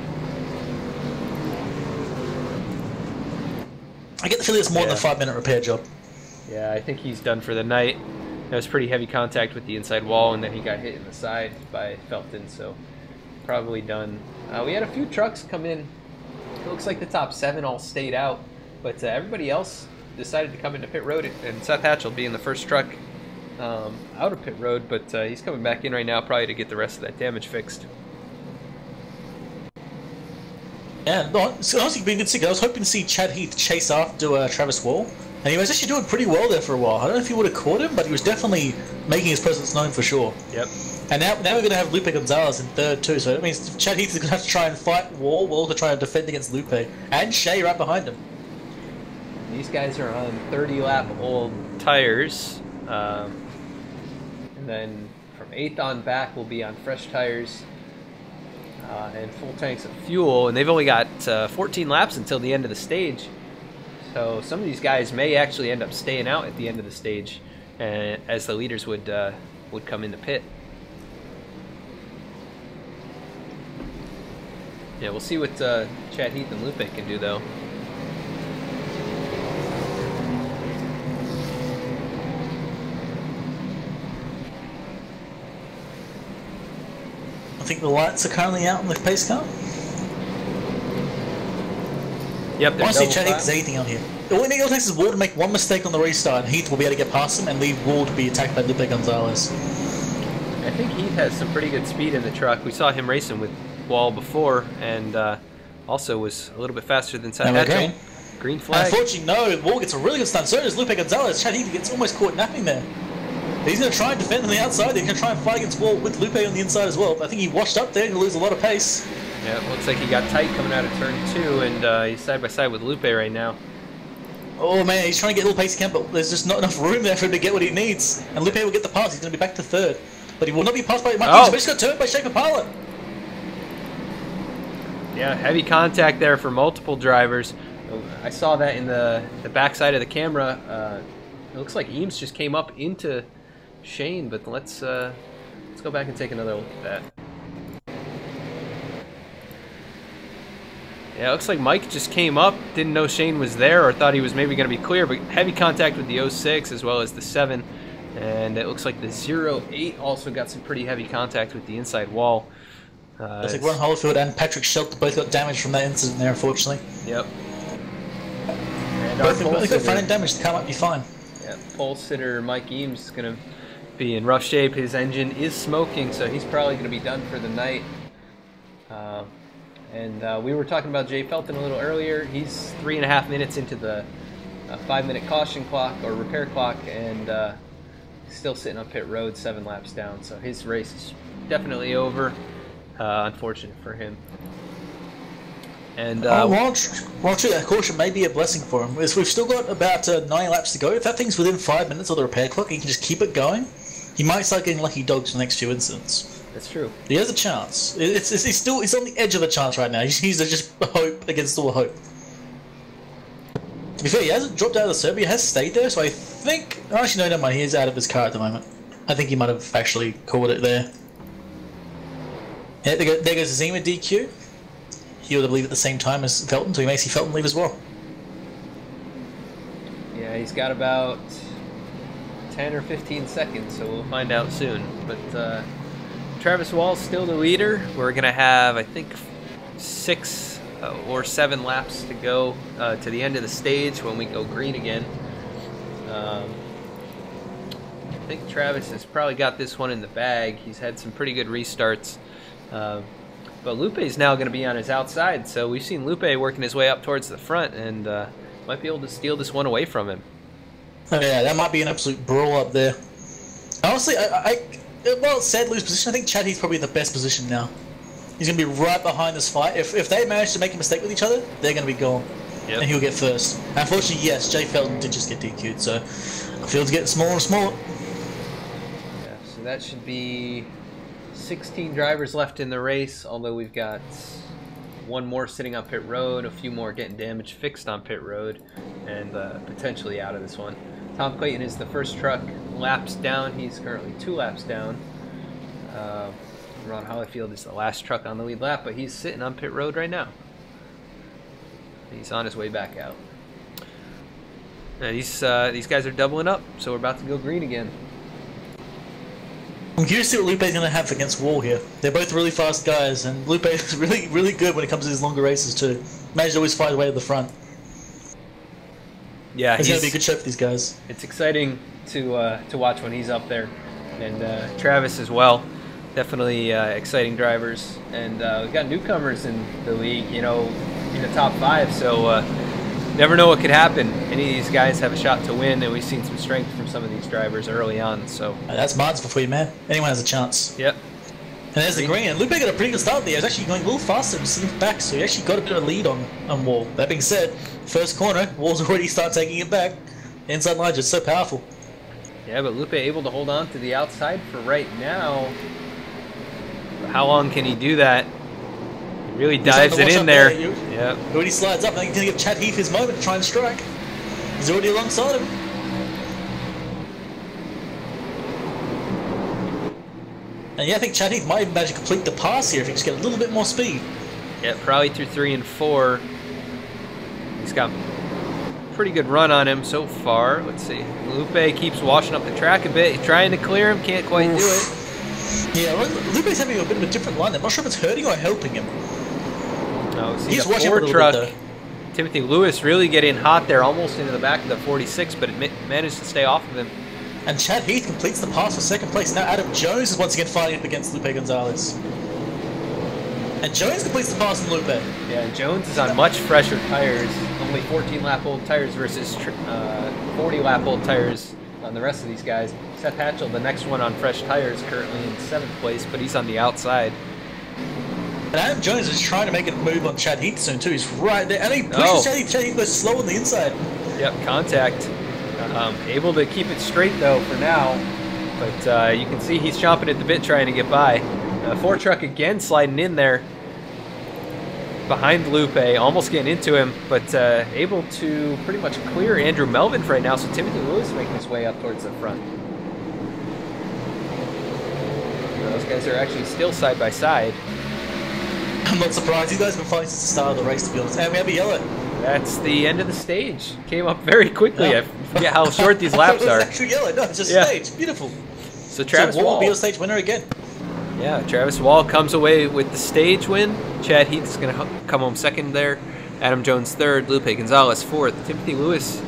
I get the feeling it's more than a 5-minute repair job. Yeah, I think he's done for the night. That was pretty heavy contact with the inside wall, and then he got hit in the side by Felton, so probably done. We had a few trucks come in. It looks like the top 7 all stayed out, but everybody else decided to come into pit road, and Seth Hatch will be in the first truck out of pit road, but he's coming back in right now probably to get the rest of that damage fixed. Yeah, no, it's honestly been good to see. I was hoping to see Chad Heath chase after Travis Wall, and he was actually doing pretty well there for a while. I don't know if he would have caught him, but he was definitely making his presence known for sure. Yep. And now we're going to have Lupe Gonzalez in third too, so that means Chad Heath is going to have to try and fight Wall, while also trying to defend against Lupe, and Shea right behind him. These guys are on 30-lap old tires, and then from 8th on back we'll be on fresh tires and full tanks of fuel, and they've only got 14 laps until the end of the stage, so some of these guys may actually end up staying out at the end of the stage, as the leaders would come in the pit. Yeah, we'll see what Chad Heath and Lupe can do, though. I think the lights are currently out on the pace car. Yep, I they're want to see double Chad Heath flat. does anything on here. All it takes is Wall to make one mistake on the restart, and Heath will be able to get past him and leave Wall to be attacked by Lupe Gonzalez. I think Heath has some pretty good speed in the truck. We saw him racing with Wall before, and also was a little bit faster than Seth Hatchell. Green flag. Unfortunately, no. Wall gets a really good stun. So does Lupe Gonzalez. Chad Heath gets almost caught napping there. He's going to try and defend on the outside. He's going to try and fight against Wall with Lupe on the inside as well. But I think he washed up there. He'll lose a lot of pace. Yeah, it looks like he got tight coming out of turn 2, and he's side by side with Lupe right now. Oh man, he's trying to get a little pace he can, but there's just not enough room there for him to get what he needs. And Lupe will get the pass. He's going to be back to third. But he will not be passed by Martinsville. But he's got turned by Schaefer Pilot. Yeah, heavy contact there for multiple drivers. I saw that in the backside of the camera. It looks like Eames just came up into Shane, but let's go back and take another look at that. Yeah, it looks like Mike just came up, didn't know Shane was there, or thought he was maybe going to be clear, but heavy contact with the 06 as well as the 7, and it looks like the 08 also got some pretty heavy contact with the inside wall. Looks like Ron Hollifield and Patrick Shelton both got damage from that incident there, unfortunately. Yep. And Both got front end damage. The car might be fine. Yeah, pole sitter Mike Eames is going to be in rough shape. His engine is smoking, so he's probably going to be done for the night. And we were talking about Jay Felton a little earlier. He's 3.5 minutes into the 5-minute caution clock or repair clock, and still sitting on pit road 7 laps down. So his race is definitely over. Unfortunate for him. And well, true, that caution may be a blessing for him. We've still got about 9 laps to go. If that thing's within 5 minutes of the repair clock, he can just keep it going. He might start getting lucky dogs for the next few incidents. that's true. He has a chance. He's on the edge of a chance right now. He's just hope against all hope. To be fair, he hasn't dropped out of the Serbia. He has stayed there, so I think... Actually, no, never mind. He is out of his car at the moment. I think he might have actually called it there. Yeah, there goes Zima DQ. He would have leave at the same time as Felton, so he may see Felton leave as well. Yeah, he's got about 10 or 15 seconds, so we'll find out soon. But Travis Wall's still the leader. We're going to have, I think, 6 or 7 laps to go to the end of the stage when we go green again. I think Travis has probably got this one in the bag. He's had some pretty good restarts. But Lupe's now going to be on his outside, so we've seen Lupe working his way up towards the front, and might be able to steal this one away from him. Oh yeah, that might be an absolute brawl up there. Honestly, well, it's sad lose position. I think Chad Heath's probably in the best position now. He's going to be right behind this fight. If they manage to make a mistake with each other, they're going to be gone. Yep. And he'll get first. Unfortunately, yes, Jay Felton did just get DQ'd, so the field's getting smaller and smaller. Yeah, so that should be 16 drivers left in the race, although we've got one more sitting on pit road, a few more getting damage fixed on pit road, and potentially out of this one. Tom Clayton is the first truck laps down. He's currently 2 laps down. Ron Hollyfield is the last truck on the lead lap, but he's sitting on pit road right now. He's on his way back out. And these guys are doubling up, so we're about to go green again. I'm curious to see what Lupe's going to have against Wall here. They're both really fast guys, and Lupe is really, really good when it comes to his longer races too. Managed to always fight away to the front. Yeah, it's going to be a good show for these guys. It's exciting to watch when he's up there, and Travis as well. Definitely exciting drivers, and we've got newcomers in the league, you know, in the top 5. So never know what could happen. Any of these guys have a shot to win, and we've seen some strength from some of these drivers early on. So that's Martinsville for you, man. Anyone has a chance. Yep. And there's the green. And Lupe got a pretty good start there. He was actually going a little faster and slipped back, so he actually got a bit of a lead on Wall. That being said, first corner, Wall's already started taking it back. The inside line just so powerful. Yeah, but Lupe able to hold on to the outside for right now. How long can he do that? He really dives it in there. Yeah. He already slides up. I think he's going to give Chad Heath his moment to try and strike. He's already alongside him. And yeah, I think Chad Heath might even manage to complete the pass here if he just get a little bit more speed. Yeah, probably through 3 and 4. He's got a pretty good run on him so far. Let's see. Lupe keeps washing up the track a bit. He's trying to clear him, can't quite do it. Yeah, Lupe's having a bit of a different line. I'm not sure if it's hurting or helping him. No, he's a 4 truck. Timothy Lewis really getting hot there, almost into the back of the 46, but it managed to stay off of him. And Chad Heath completes the pass for second place. Now Adam Jones is once again fighting up against Lupe Gonzalez. And Jones completes the pass from Lupe. Yeah, and Jones is on much fresher tires. Only 14-lap-old tires versus 40-lap-old tires on the rest of these guys. Seth Hatchell, the next one on fresh tires, currently in 7th place, but he's on the outside. And Adam Jones is trying to make a move on Chad Heath soon too. He's right there, and he pushes Chad Heath. Chad Heath goes slow on the inside. Yep, contact. Able to keep it straight though for now, but you can see he's chomping at the bit trying to get by. 4 truck again sliding in there behind Lupe, almost getting into him, but able to pretty much clear Andrew Melvin for right now, so Timothy Lewis making his way up towards the front. Those guys are actually still side by side. I'm not surprised. These guys have been fighting since the start of the race, to be honest. And we have a yellow. That's the end of the stage. Came up very quickly. I forget how short these laps are. It's actually yellow. No, it's just stage. Beautiful. So Travis Wall Wall will be a stage winner again. Yeah, Travis Wall comes away with the stage win. Chad Heath is going to come home second there. Adam Jones third. Lupe Gonzalez fourth. Timothy Lewis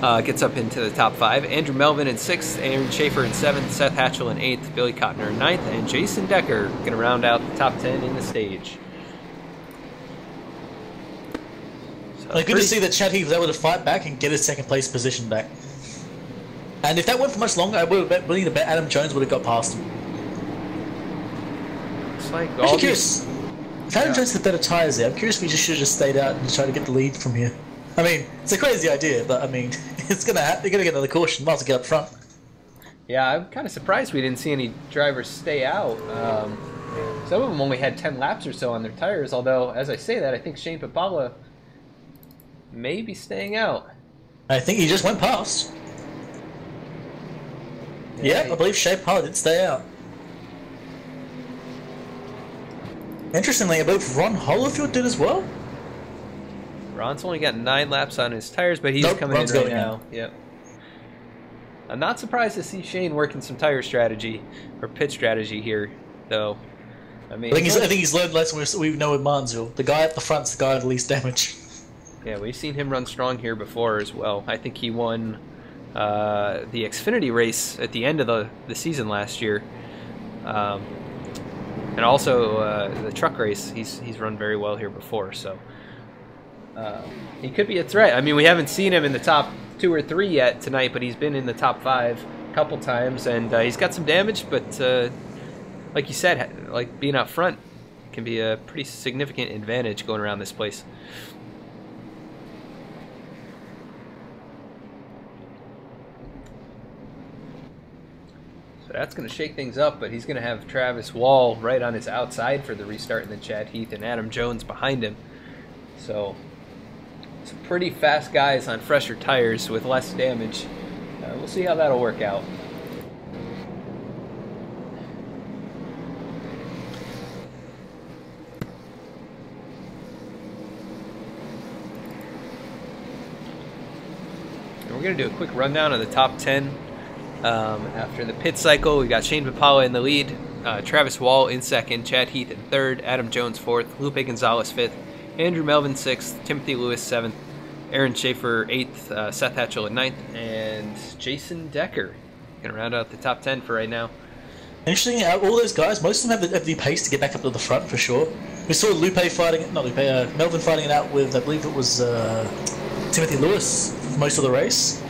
gets up into the top 5. Andrew Melvin in 6th. Aaron Schaefer in 7th. Seth Hatchell in 8th. Billy Cotner in 9th. And Jason Decker going to round out the top 10 in the stage. Well, good to see that Chad Heath was able to fight back and get his second place position back. And if that went for much longer, I would have willing to bet Adam Jones would have got past him. It's like I'm curious. If Adam Jones had better tyres there, I'm curious if he just should have just stayed out and tried to get the lead from here. I mean, it's a crazy idea, but I mean, it's gonna happen. You're gonna get another caution. Might as well get up front. Yeah, I'm kind of surprised we didn't see any drivers stay out. Some of them only had 10 laps or so on their tires. Although, as I say that, I think Shane Papala may be staying out. I think he just went past. Yeah, I believe Shane Papala did stay out. Interestingly, I believe Ron Holofield did as well. Ron's only got 9 laps on his tires, but he's coming in right now. Yep. I'm not surprised to see Shane working some tire strategy or pit strategy here, though. I mean, I think he's learned lessons we know with Martinsville. The guy at the front's the guy with the least damage. Yeah, we've seen him run strong here before as well. I think he won the Xfinity race at the end of the season last year. And also the truck race, he's run very well here before, so he could be a threat. I mean, we haven't seen him in the top 2 or 3 yet tonight, but he's been in the top 5 a couple times, and he's got some damage, but like you said, like being out front can be a pretty significant advantage going around this place. So that's going to shake things up, but he's going to have Travis Wall right on his outside for the restart, and then Chad Heath and Adam Jones behind him. So some pretty fast guys on fresher tires with less damage. We'll see how that'll work out. And we're going to do a quick rundown of the top 10. After the pit cycle, we got Shane Papala in the lead, Travis Wall in second, Chad Heath in third, Adam Jones fourth, Lupe Gonzalez fifth, Andrew Melvin sixth, Timothy Lewis seventh, Aaron Schaefer eighth, Seth Hatchell at ninth, and Jason Decker. Gonna round out the top 10 for right now. Interesting, all those guys, most of them have the pace to get back up to the front for sure. We saw Melvin fighting it out with, I believe it was Timothy Lewis for most of the race.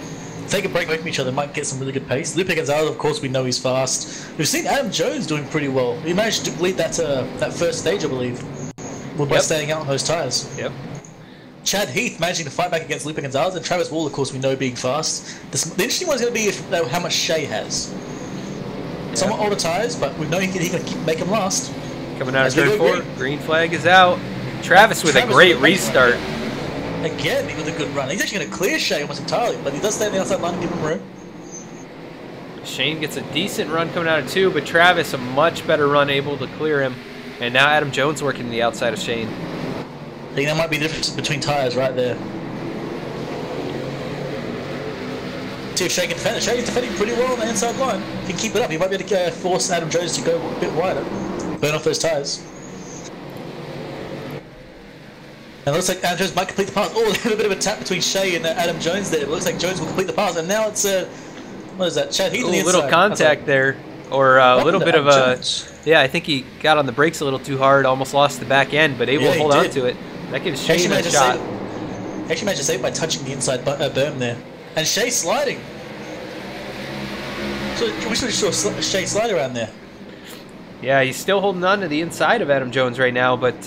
Take a break away from each other, might get some really good pace. Lupe Gonzalez, of course, we know he's fast. We've seen Adam Jones doing pretty well. He managed to lead that first stage, I believe, by staying out on those tires. Yep. Chad Heath managing to fight back against Lupe Gonzalez, and Travis Wall, of course, we know being fast. The interesting one's going to be how much Shea has. Somewhat older tires, but we know he can make him last. Coming out of turn 4, green flag is out. Travis with a great restart. Again, with a good run. He's actually going to clear Shea almost entirely, but he does stay on the outside line and give him room. Shane gets a decent run coming out of 2, but Travis a much better run, able to clear him. And now Adam Jones working the outside of Shane. I think that might be the difference between tires right there. See if Shea can defend it. Shea's defending pretty well on the inside line. If he can keep it up, he might be able to force Adam Jones to go a bit wider. Burn off those tires. And it looks like Adam Jones might complete the pass. Oh, they have a bit of a tap between Shea and Adam Jones there. It looks like Jones will complete the pass. And now it's, what is that, Chad Heath on the inside. A little contact there. Or a little bit of a... Yeah, I think he got on the brakes a little too hard, almost lost the back end, but able to hold on to it. That gives Shane a shot. He actually managed to save by touching the inside berm there. And Shea sliding. So we should have saw Shea slide around there. Yeah, he's still holding on to the inside of Adam Jones right now, but...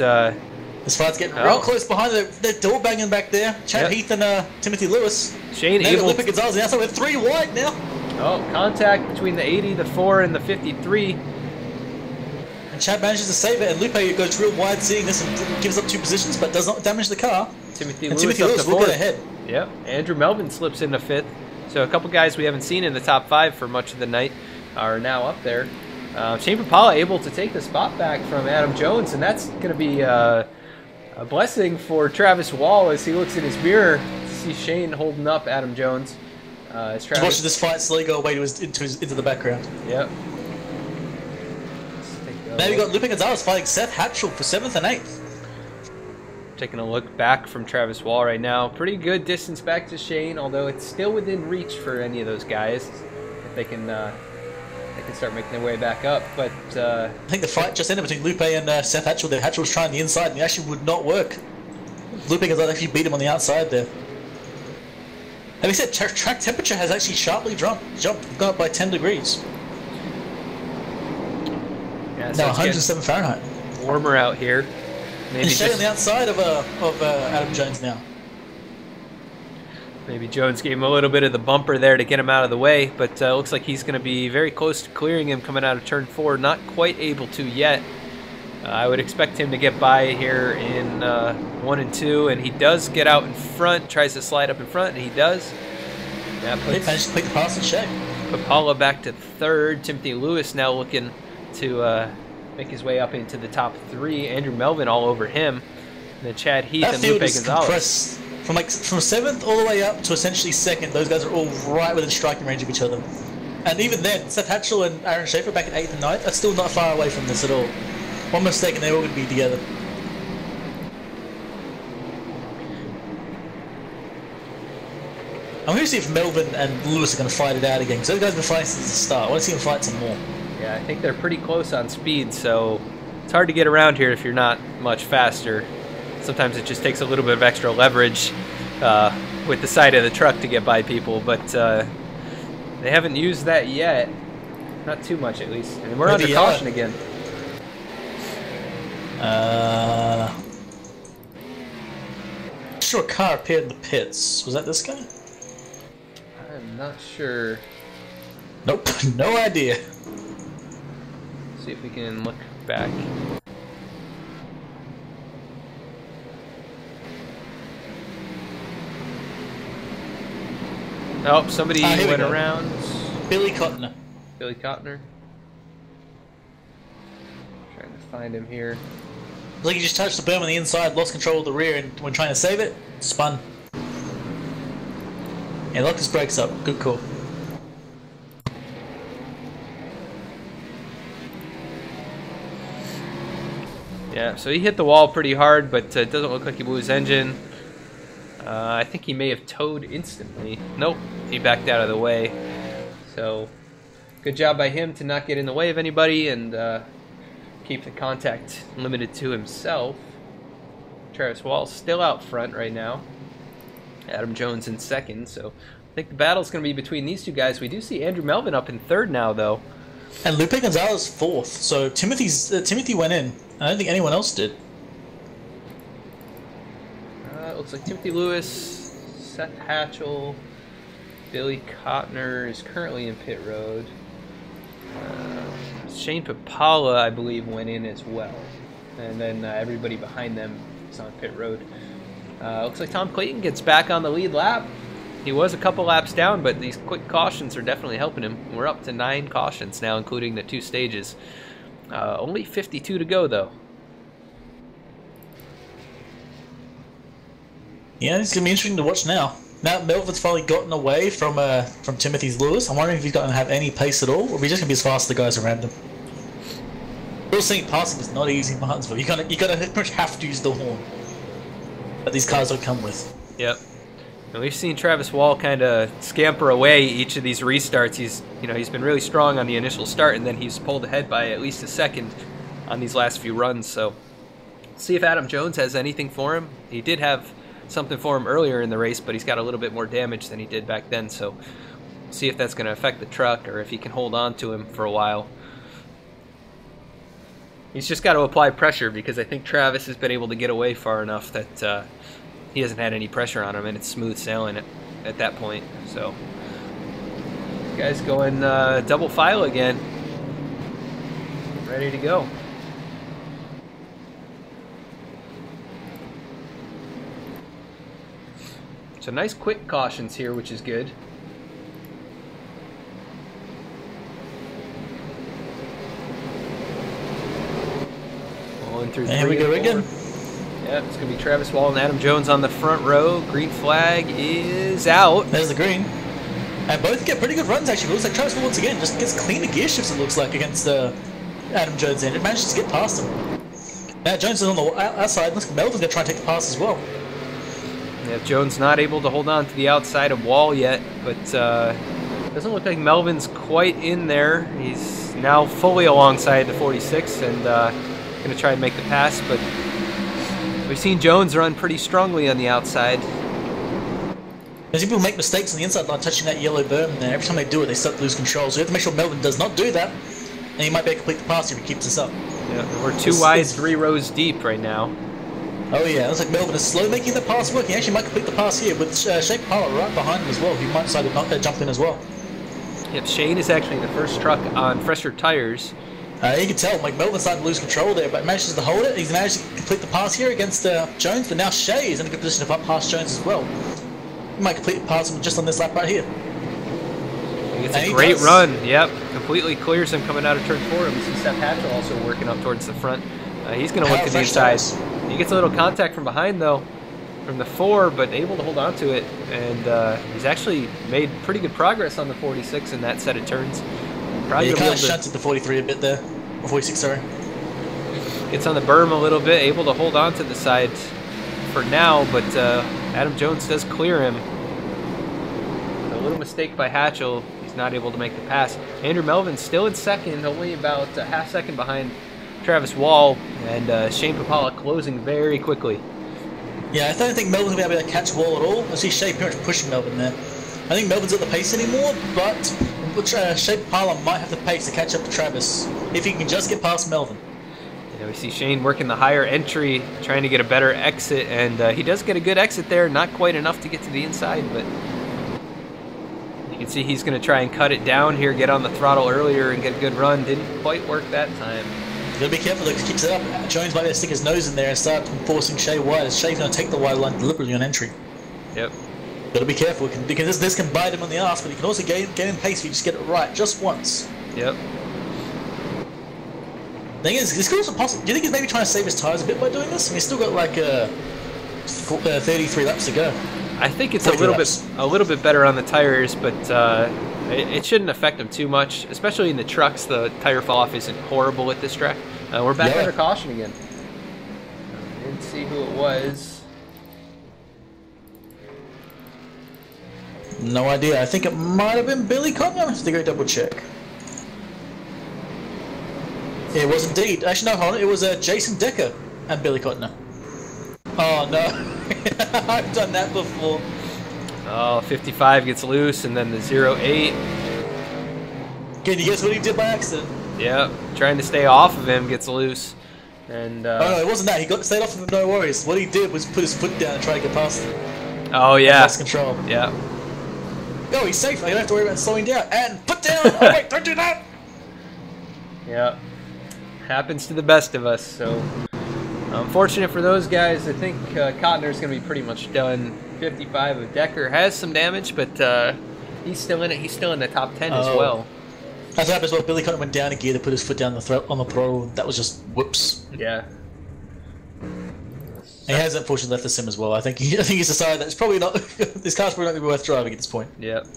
This fight's getting real close behind. They're door banging back there. Chad Heath and Timothy Lewis. Shane now able... Lupe Gonzalez on the outside with 3 wide now. Oh, contact between the 80, the 4, and the 53. And Chad manages to save it, and Lupe goes real wide, seeing this, and gives up 2 positions, but does not damage the car. Timothy Lewis will get ahead. Yep. Andrew Melvin slips into 5th. So a couple guys we haven't seen in the top 5 for much of the night are now up there. Shane Papala able to take the spot back from Adam Jones, and that's going to be a blessing for Travis Wall as he looks in his mirror to see Shane holding up Adam Jones. Just watching this fight slowly go away into the background. Yep. Now we got Lupe Gonzalez fighting Seth Hatchell for 7th and 8th. Taking a look back from Travis Wall right now. Pretty good distance back to Shane, although it's still within reach for any of those guys if they can start making their way back up. But I think the fight just ended between Lupe and Seth Hatchell there. Hatchell was trying the inside and he actually would not work. Lupe Gonzalez actually beat him on the outside there. Having said, track temperature has actually sharply gone up by 10 degrees. Yeah, so now 107 Fahrenheit. Warmer out here. Maybe and Shea on the outside of Adam Jones now. Maybe Jones gave him a little bit of the bumper there to get him out of the way, but looks like he's going to be very close to clearing him coming out of turn 4. Not quite able to yet. I would expect him to get by here in 1 and 2, and he does get out in front, tries to slide up in front, and he does. That puts managed to pick the pass and Shea. Papala back to 3rd. Timothy Lewis now looking to make his way up into the top 3. Andrew Melvin all over him. And then Chad Heath and Lupe Gonzalez. From 7th all the way up to essentially 2nd, those guys are all right within striking range of each other. And even then, Seth Hatchell and Aaron Schaefer back at 8th and 9th are still not far away from this at all. One mistake and they're all going to be together. I'm going to see if Melvin and Lewis are going to fight it out again, because those guys have been fighting since the start. I want to see them fight some more. Yeah, I think they're pretty close on speed, so It's hard to get around here if you're not much faster. Sometimes it just takes a little bit of extra leverage with the side of the truck to get by people, but they haven't used that yet. Not too much, at least. And we're under caution again. Sure, a car appeared in the pits. Was that this guy? I'm not sure. Nope, no idea. See if we can look back. Oh, somebody went around. Billy Cotner. Billy Cotner. Trying to find him here. Looks like he just touched the berm on the inside, lost control of the rear, and when trying to save it, spun. And locked his brakes up. Good call. Yeah, so he hit the wall pretty hard, but it doesn't look like he blew his engine. I think he may have towed instantly. Nope, he backed out of the way. So, good job by him to not get in the way of anybody and keep the contact limited to himself. Travis Wall's still out front right now. Adam Jones in second, so I think the battle's going to be between these two guys. We do see Andrew Melvin up in third now, though. And Lupe Gonzalez fourth, so Timothy went in. I don't think anyone else did. It looks like Timothy Lewis, Seth Hatchell, Billy Cotner is currently in pit road. Shane Papala, I believe, went in as well. And then everybody behind them is on pit road. Looks like Tom Clayton gets back on the lead lap. He was a couple laps down, but these quick cautions are definitely helping him. We're up to 9 cautions now, including the 2 stages. Only 52 to go, though. Yeah, it's going to be interesting to watch now. Now Melvin's finally gotten away from Timothy Lewis. I'm wondering if he's going to have any pace at all, or if he's just going to be as fast as the guys around him. We're seeing passing is not easy in Martinsville. You gotta pretty much have to use the horn that these cars don't come with. Yep. And we've seen Travis Wall kind of scamper away each of these restarts. He's been really strong on the initial start, and then he's pulled ahead by at least a second on these last few runs. So, see if Adam Jones has anything for him. He did have something for him earlier in the race, but he's got a little bit more damage than he did back then. So, see if that's going to affect the truck or if he can hold on to him for a while. He's just got to apply pressure because I think Travis has been able to get away far enough that he hasn't had any pressure on him, and it's smooth sailing at that point. So, guys going double file again, ready to go. So nice quick cautions here, which is good. Rolling through 3 and here we go again. Yeah, it's going to be Travis Wall and Adam Jones on the front row. Green flag is out. There's the green. And both get pretty good runs, actually. It looks like Travis Wall, once again, just gets cleaner gear shifts, it looks like, against Adam Jones. And it manages to get past him. Now Jones is on the outside. Looks like Melvin's going to try and take the pass as well. Yeah, Jones not able to hold on to the outside of Wall yet, but doesn't look like Melvin's quite in there. He's now fully alongside the 46 and going to try and make the pass, but we've seen Jones run pretty strongly on the outside. As people make mistakes on the inside line, touching that yellow berm, and every time they do it, they start to lose control. So you have to make sure Melvin does not do that, and he might be able to complete the pass if he keeps this up. Yeah, we're 2 wide, 3 rows deep right now. Oh yeah, it looks like Melvin is slow making the pass work. He actually might complete the pass here with Shane Parler right behind him as well. He might decide to not jump in as well. Yep, Shane is actually the first truck on fresher tires. You can tell, like Melvin's starting to lose control there, but manages to hold it. He's managed to complete the pass here against Jones, but now Shea is in a good position to pass Jones as well. He might complete the pass just on this lap right here. It's a great run. Yep, completely clears him coming out of turn 4. We see Seth Hatchell also working up towards the front. He's going to look to the inside. He gets a little contact from behind though, from the 4, but able to hold on to it, and he's actually made pretty good progress on the 46 in that set of turns. Yeah, he kind of shunted the 43 a bit there, or 46, sorry. Gets on the berm a little bit, able to hold on to the side for now, but Adam Jones does clear him. A little mistake by Hatchell. He's not able to make the pass. Andrew Melvin still in second, only about a half second behind Travis Wall, and Shane Papala closing very quickly. Yeah, I don't think Melvin's going to be able to catch Wall at all. I see Shea pretty much pushing Melvin there. I think Melvin's at the pace anymore, but Shea Papala might have the pace to catch up to Travis if he can just get past Melvin. Yeah, we see Shane working the higher entry, trying to get a better exit, and he does get a good exit there. Not quite enough to get to the inside, but you can see he's going to try and cut it down here, get on the throttle earlier, and get a good run. Didn't quite work that time. You gotta be careful though, 'cause he keeps it up. Jones might be able to stick his nose in there and start forcing Shea wide, as Shea's going to take the wide line deliberately on entry. Yep. Gotta be careful, because this can bite him on the ass, but he can also gain in pace if you just get it right, just once. Yep. Thing is, this could also possible. Do you think he's maybe trying to save his tires a bit by doing this? I mean, he's still got like 33 laps to go. I think it's a little bit better on the tires, but it shouldn't affect him too much, especially in the trucks. The tire fall off isn't horrible at this track. We're back under caution again. Didn't see who it was. No idea. I think it might have been Billy Cotton. I have to go double check. It was indeed. Actually, no, hold on. It was Jason Decker and Billy Cotton. Oh no, I've done that before. Oh, 55 gets loose, and then the 08. Can you guess what he did by accident? Yeah, trying to stay off of him, gets loose. And oh no, it wasn't that. He got stayed off of him, no worries. What he did was put his foot down and try to get past him. Oh yeah. Lost control. Yeah. Oh, he's safe. I don't have to worry about slowing down. And foot down. Oh wait, don't do that. Yeah. Happens to the best of us. So, unfortunate for those guys. I think Cotner's going to be pretty much done. 55 of Decker has some damage, but he's still in it. He's still in the top 10 as well. That's what happens when Billy Cotton went down a gear to put his foot down on the throttle. That was just whoops. Yeah. He has unfortunately left the sim as well. I think he's decided that it's probably not. This car's probably not going to be worth driving at this point. Yep.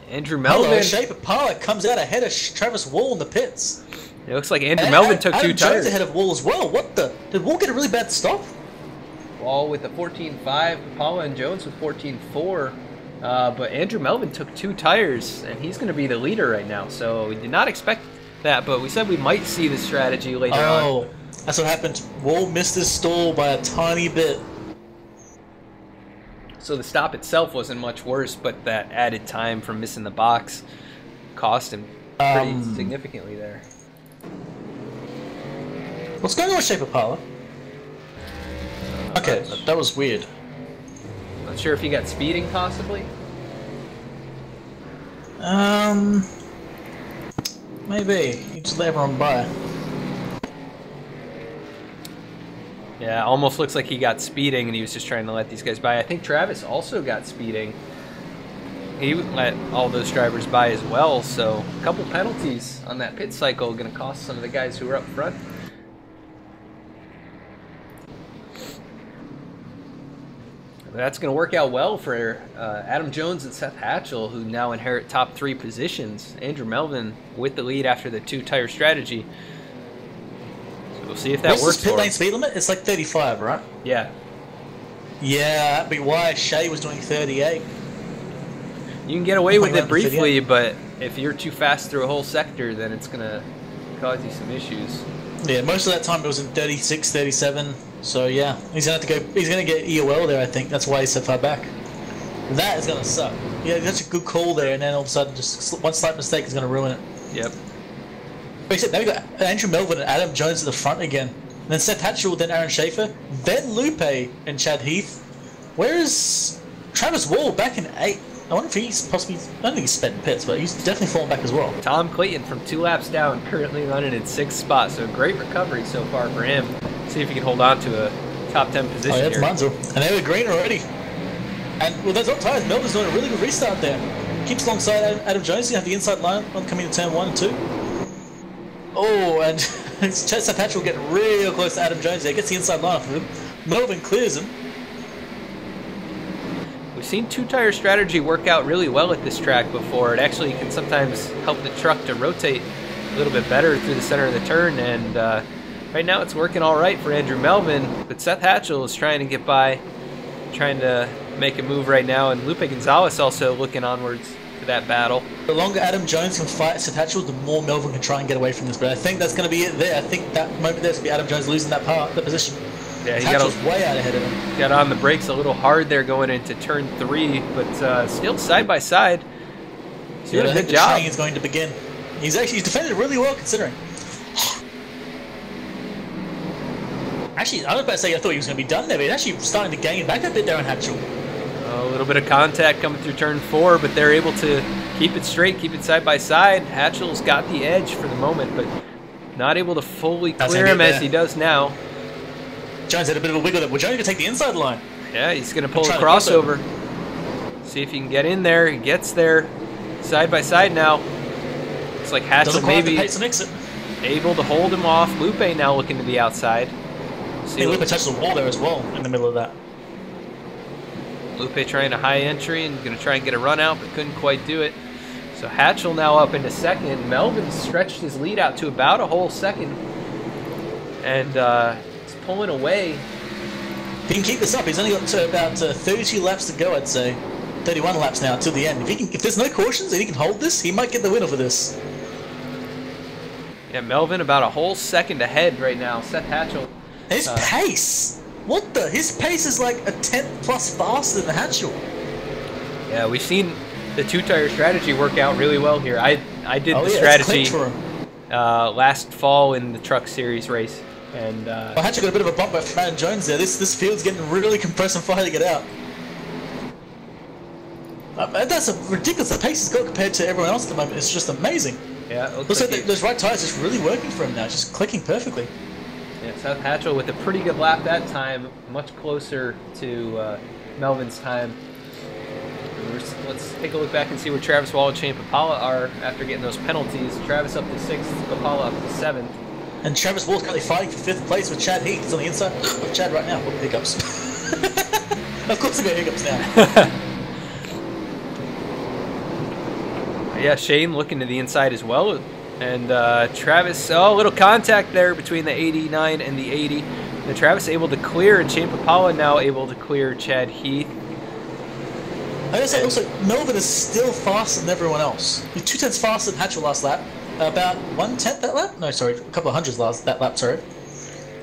Andrew Melvin. Hello, Shea Papala comes out ahead of Travis Wall in the pits. It looks like Andrew Melvin took Adam two tires. Jones ahead of Wall as well. What the? Did Wall get a really bad stop? Wall with the 14.5, Papala and Jones with 14.4. But Andrew Melvin took two tires, and he's going to be the leader right now. So we did not expect that, but we said we might see the strategy later on. Oh, that's what happened. Wall missed his stall by a tiny bit. So the stop itself wasn't much worse, but that added time from missing the box cost him pretty significantly there. What's going on with Shea Papala? Okay, that was weird. Not sure if he got speeding, possibly. Maybe. He just let everyone by. Yeah, almost looks like he got speeding and he was just trying to let these guys by. I think Travis also got speeding. He let all those drivers by as well, so a couple penalties on that pit cycle going to cost some of the guys who were up front. That's going to work out well for Adam Jones and Seth Hatchell, who now inherit top 3 positions. Andrew Melvin with the lead after the two-tire strategy. So we'll see if that works What's the pit for lane him. speed limit? It's like 35, right? Yeah. Yeah, that'd be why Shea was doing 38. You can get away with it briefly, 38. but if you're too fast through a whole sector, then it's going to cause you some issues. Yeah, most of that time it was in 36, 37. So yeah, he's gonna have to go. He's gonna get EOL there. I think that's why he's so far back. That is gonna suck. Yeah, that's a good call there, and then all of a sudden, just one slight mistake is gonna ruin it. Yep. Except now we got Andrew Melvin and Adam Jones at the front again, and then Seth Hatchell, then Aaron Schaefer, then Lupe and Chad Heath. Where is Travis Wall back in 8? I wonder if he's possibly. I don't think he's spent in pits, but he's definitely fallen back as well. Tom Clayton from 2 laps down, currently running in 6th spot, so great recovery so far for him. See if he can hold on to a top 10 position. Oh, yeah, that's here. Martinsville. And they were green already. And with those hot tires, Melvin's doing a really good restart there. Keeps alongside Adam Jones. You have the inside line on coming to turn 1 and 2. Oh, and Seth Hatchell will get real close to Adam Jones there. Gets the inside line off of him. Melvin clears him. We've seen two-tire strategy work out really well at this track before. It actually can sometimes help the truck to rotate a little bit better through the center of the turn, and right now it's working all right for Andrew Melvin, but Seth Hatchell is trying to get by, trying to make a move right now, and Lupe Gonzalez also looking onwards. to that battle. The longer Adam Jones can fight Seth Hatchell, the more Melvin can try and get away from this. But I think that's going to be it there. I think that moment there's going to be Adam Jones losing that position. Yeah, he Hatchell's way out ahead of him. Got on the brakes a little hard there going into turn 3, but still side by side. He's doing a good job. The training is going to begin. He's defended really well considering. Actually, I was about to say I thought he was going to be done there, but he's actually starting to gain back a bit there on Hatchell. A little bit of contact coming through turn 4, but they're able to keep it straight, keep it side by side. Hatchell's got the edge for the moment, but not able to fully clear him as he does now. Jones had a bit of a wiggle there. Well, Jones going to take the inside line. Yeah, he's going to pull a crossover. See if he can get in there. He gets there. Side by side now. Looks like Hatchell maybe able to hold him off. Lupe now looking to the outside. See, Lupe touched the wall there as well in the middle of that. Lupe trying a high entry and going to try and get a run out, but couldn't quite do it. So Hatchell now up into second. Melvin stretched his lead out to about a whole second. And he's pulling away. If he can keep this up, he's only got to about 32 laps to go, I'd say. 31 laps now till the end. If there's no cautions and he can hold this, he might get the win over this. Yeah, Melvin about a whole second ahead right now. Seth Hatchell. His pace! What the? His pace is like a 10th plus faster than Hatchell. Yeah, we've seen the two-tire strategy work out really well here. I did the strategy last fall in the Truck Series race. And well, Hatchell got a bit of a bump from Adam Jones there. This field's getting really compressed and far to get out. That's a ridiculous. The pace he's got compared to everyone else at the moment. It's just amazing. Yeah, looks like those right tires just really working for him now, just clicking perfectly. Yeah, Seth Hatchell with a pretty good lap that time, much closer to Melvin's time. Let's take a look back and see where Travis Wall and Shane Papala are after getting those penalties. Travis up to 6th, Papala up to 7th. And Travis Wall's currently fighting for 5th place with Chad Heath. He's on the inside with Chad right now. Hiccups. Of course I got hiccups now. Yeah, Shane looking to the inside as well. And Travis, a little contact there between the 89 and the 80. And Travis able to clear, and Shane Papala now able to clear Chad Heath. I guess it looks like Melvin is still faster than everyone else. He's 2/10 faster than Hatchell last lap. About 1/10 that lap? No, sorry, a couple of hundreds that lap, sorry.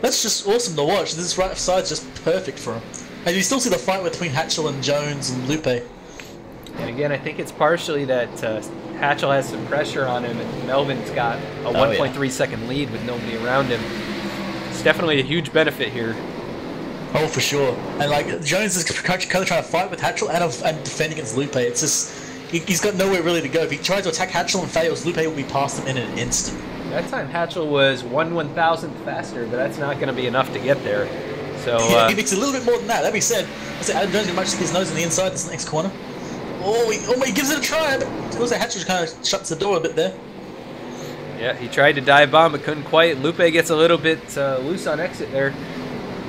That's just awesome to watch. This right side's just perfect for him. And you still see the fight between Hatchell and Jones and Lupe. And again, I think it's partially that Hatchell has some pressure on him, and Melvin's got a 1.3 second lead with nobody around him. It's definitely a huge benefit here. Oh, for sure. And like Jones is kind of trying to fight with Hatchell and defend against Lupe. It's just he's got nowhere really to go. If he tries to attack Hatchell and fails, Lupe will be past him in an instant. That time Hatchell was 1/1000th faster, but that's not going to be enough to get there. So yeah, he makes a little bit more than that. That being said, Adam Jones can stick his nose on the inside. This next corner. Oh, he gives it a try, but it looks like Hatchell kind of shuts the door a bit there. Yeah, he tried to dive bomb, but couldn't quite. Lupe gets a little bit loose on exit there.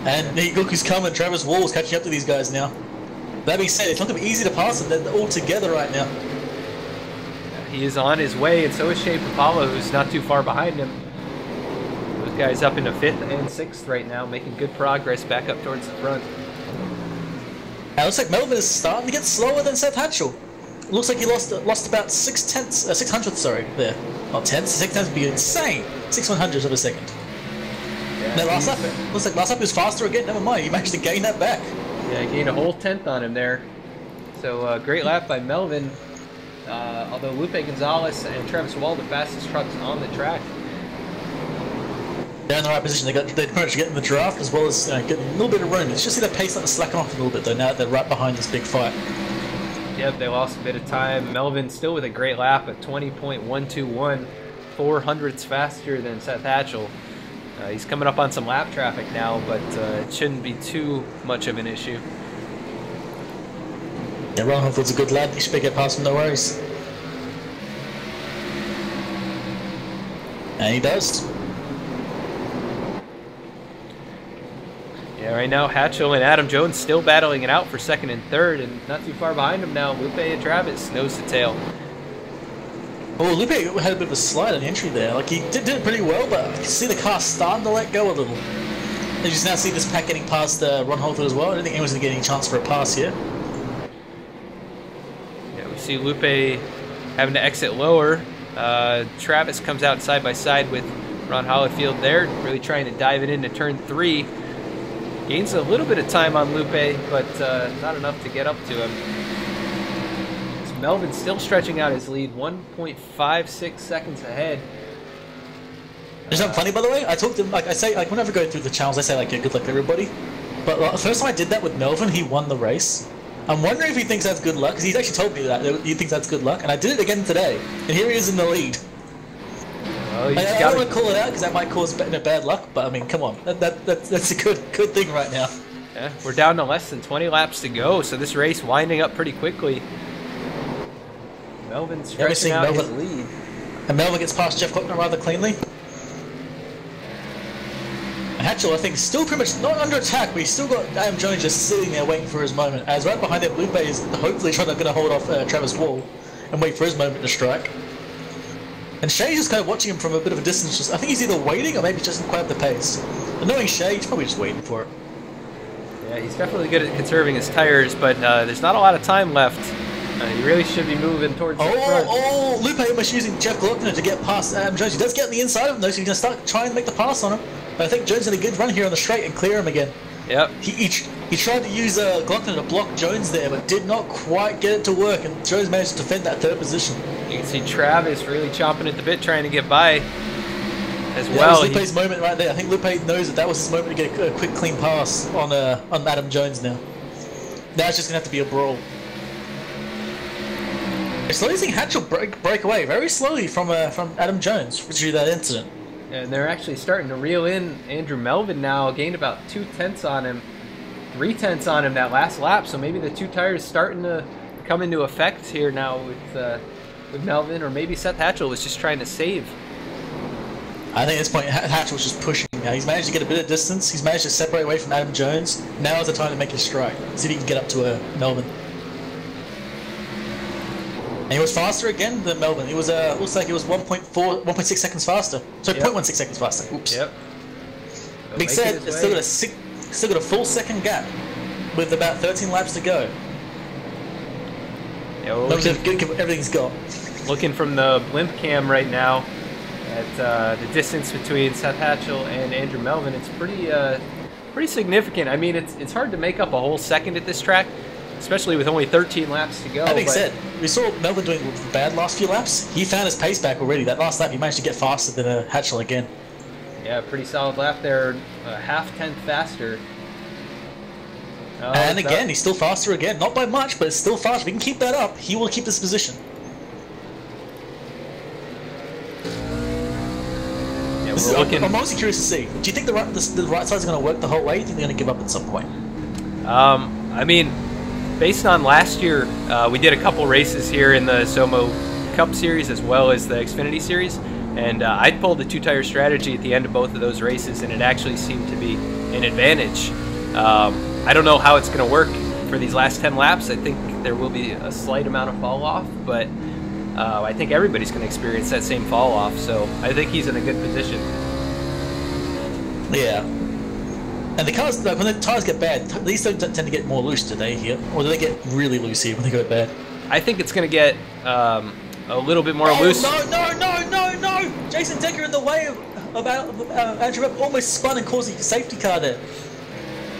And look who's coming. Travis Wall's catching up to these guys now. That being said, it's not going to be easy to pass them. They're all together right now. He is on his way, and so is Shea Papala, who's not too far behind him. Those guys up into 5th and 6th right now, making good progress back up towards the front. It looks like Melvin is starting to get slower than Seth Hatchell. It looks like he lost about 6/100ths, sorry, there. Not tenths, 6/10 would be insane. 6/100ths of a second. Yeah, now last lap, looks like last lap he was faster again, never mind, he managed to gain that back. Yeah, he gained a whole 10th on him there. So great lap by Melvin. Although Lupe Gonzalez and Travis Wall, the fastest trucks on the track. They're in the right position. They managed to get in the draft as well as getting a little bit of room. It's just see their pace starting to slacken off a little bit though. Now that they're right behind this big fight. Yep, they lost a bit of time. Melvin still with a great lap at 20.121, 400ths faster than Seth Hatchell. He's coming up on some lap traffic now, but it shouldn't be too much of an issue. Yeah, Ron Hufford's a good lad. He should get past him, no worries. And he does. Yeah, right now Hatchell and Adam Jones still battling it out for 2nd and 3rd, and not too far behind him now, Lupe and Travis, nose to tail. Oh, Lupe had a bit of a slide on the entry there. Like he did it pretty well, but you can see the car starting to let go a little. And you just now see this pack getting past Ron Holford as well. I don't think anyone's going to get any chance for a pass here. Yeah, we see Lupe having to exit lower. Travis comes out side by side with Ron Hollifield there, really trying to dive it into turn 3. Gains a little bit of time on Lupe, but not enough to get up to him. So Melvin's still stretching out his lead, 1.56 seconds ahead. There's something funny, by the way. I talked to him, like I say, like whenever I go through the channels, I say like, yeah, good luck to everybody. But the first time I did that with Melvin, he won the race. I'm wondering if he thinks that's good luck, because he's actually told me that he thinks that's good luck, and I did it again today, and here he is in the lead. Well, I don't want to call it out because that might cause bad luck, but I mean, come on, that's a good thing right now. Yeah, we're down to less than 20 laps to go, so this race winding up pretty quickly. Melvin stretching out his lead. And Melvin gets past Jeff Klockner rather cleanly. Hatchell, I think, is still pretty much not under attack, but he's still got Adam Jones just sitting there waiting for his moment. As right behind him, Lupe is hopefully going to hold off Travis Wall and wait for his moment to strike. And Shay's just kind of watching him from a bit of a distance. Just, I think he's either waiting or maybe just doesn't quite have the pace. But knowing Shay, he's probably just waiting for it. Yeah, he's definitely good at conserving his tires, but there's not a lot of time left. He really should be moving towards the front. Oh, Lupe almost using Jeff Glockner to get past Adam Jones. He does get on the inside of him though, so he's going to start trying to make the pass on him. But I think Jones had a good run here on the straight and clear him again. Yep. He tried to use Glockner to block Jones there, but did not quite get it to work, and Jones managed to defend that third position. You can see Travis really chomping at the bit trying to get by as well. That was Lupe's moment right there. I think Lupe knows that was his moment to get a quick, clean pass on Adam Jones now. Now it's just going to have to be a brawl. We're slowly seeing Hatchell break away very slowly from Adam Jones through that incident. And they're actually starting to reel in Andrew Melvin now. Gained about 0.2 on him, 0.3 on him that last lap. So maybe the two tires starting to come into effect here now with Melvin, or maybe Seth Hatchell was just trying to save. I think at this point Hatchell was just pushing. He's managed to get a bit of distance. He's managed to separate away from Adam Jones. Now is the time to make his strike. See if he can get up to Melvin. And he was faster again than Melvin. It was looks like it was 1.6 seconds faster. So yep. 0.16 seconds faster. Oops. Yep. Being said, it's still got a full second gap with about 13 laps to go. Yeah, well, everything's got. Looking from the blimp cam right now at the distance between Seth Hatchell and Andrew Melvin, it's pretty significant. I mean, it's hard to make up a whole second at this track, especially with only 13 laps to go. That being said, we saw Melvin doing bad last few laps. He found his pace back already. That last lap, he managed to get faster than Hatchell again. Yeah, pretty solid lap there, half-tenth faster. Oh, and again, he's still faster again. Not by much, but it's still fast. If he can keep that up, he will keep this position. Yeah, I'm mostly curious to see. Do you think the right side is going to work the whole way? Do you think they're going to give up at some point? I mean, based on last year, we did a couple races here in the SOMO Cup Series as well as the Xfinity Series, and I pulled the two-tire strategy at the end of both of those races, and it actually seemed to be an advantage. I don't know how it's going to work for these last 10 laps. I think there will be a slight amount of fall-off, but I think everybody's going to experience that same fall-off, so I think he's in a good position. Yeah. And the cars, like, when the tires get bad, these don't tend to get more loose, do they, here? Or do they get really loose here when they go bad? I think it's going to get a little bit more loose. No! Jason Decker in the way of Andrew Webb almost spun and caused a safety car there.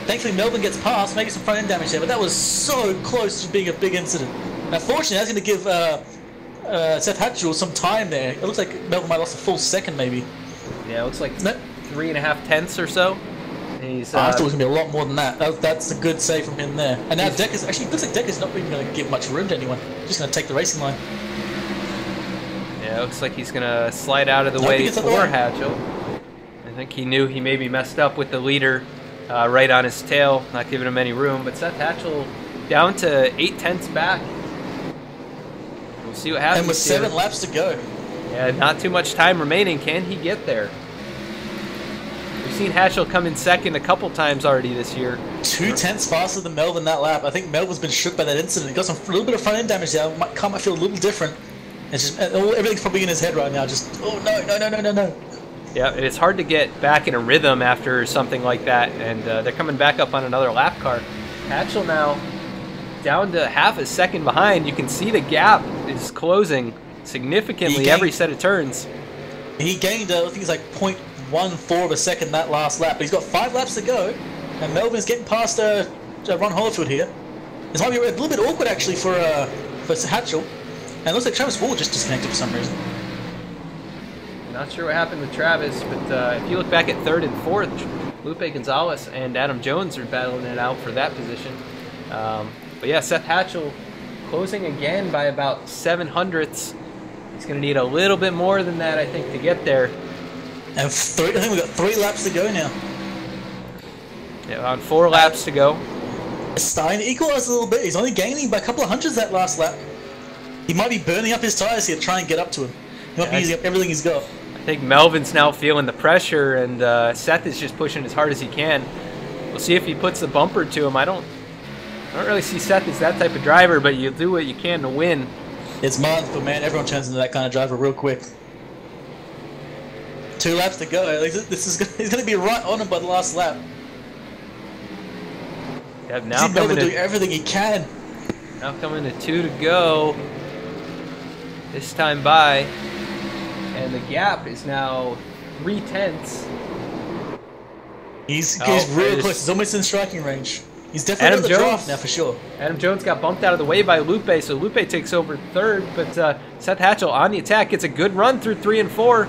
Thankfully, Melvin gets past, maybe some front end damage there, but that was so close to being a big incident. Now, fortunately, that's going to give Seth Hatchell some time there. It looks like Melvin might have lost a full second, maybe. Yeah, it looks like 3.5 tenths or so. He's, I thought it was going to be a lot more than that. That's a good save from him there. And now Decker's actually, looks like Decker's not even going to give much room to anyone. He's just going to take the racing line. Yeah, it looks like he's going to slide out of the way for Hatchell. I think he knew he maybe messed up with the leader right on his tail, not giving him any room. But Seth Hatchell down to 0.8 back. We'll see what happens. And with 7 laps to go. Yeah, not too much time remaining. Can he get there? We've seen Hatchell come in second a couple times already this year. 0.2 faster than Melvin that lap. I think Melvin's been shook by that incident. He got a little bit of front end damage there. Car might feel a little different. It's just everything's probably in his head right now. Just no. Yeah, it's hard to get back in a rhythm after something like that, and they're coming back up on another lap car. Hatchell now down to half a second behind. You can see the gap is closing. significantly every set of turns. He gained, I think it's like 0.14 of a second that last lap. But he's got 5 laps to go, and Melvin's getting past Ron Holyfield here. This might be a little bit awkward actually for Hatchell. And it looks like Travis Wall just disconnected for some reason. Not sure what happened with Travis, but if you look back at 3rd and 4th, Lupe Gonzalez and Adam Jones are battling it out for that position. But yeah, Seth Hatchell closing again by about 7/100ths. He's going to need a little bit more than that, I think, to get there. And I think we've got 3 laps to go now. Yeah, on 4 laps to go. It's starting to equalize a little bit. He's only gaining by a couple of hundreds that last lap. He might be burning up his tires here to try and get up to him. He might be using up everything he's got. I think Melvin's now feeling the pressure, and Seth is just pushing as hard as he can. We'll see if he puts the bumper to him. I don't really see Seth as that type of driver, but you do what you can to win. It's Martinsville, man. Everyone turns into that kind of driver real quick. 2 laps to go. He's going to be right on him by the last lap. Yeah, now He's doing everything he can. Now coming to 2 to go. This time by, and the gap is now 3/10. He's real close. He's almost in striking range. He's definitely got the draft now for sure. Adam Jones got bumped out of the way by Lupe, so Lupe takes over 3rd. But Seth Hatchell on the attack gets a good run through 3 and 4.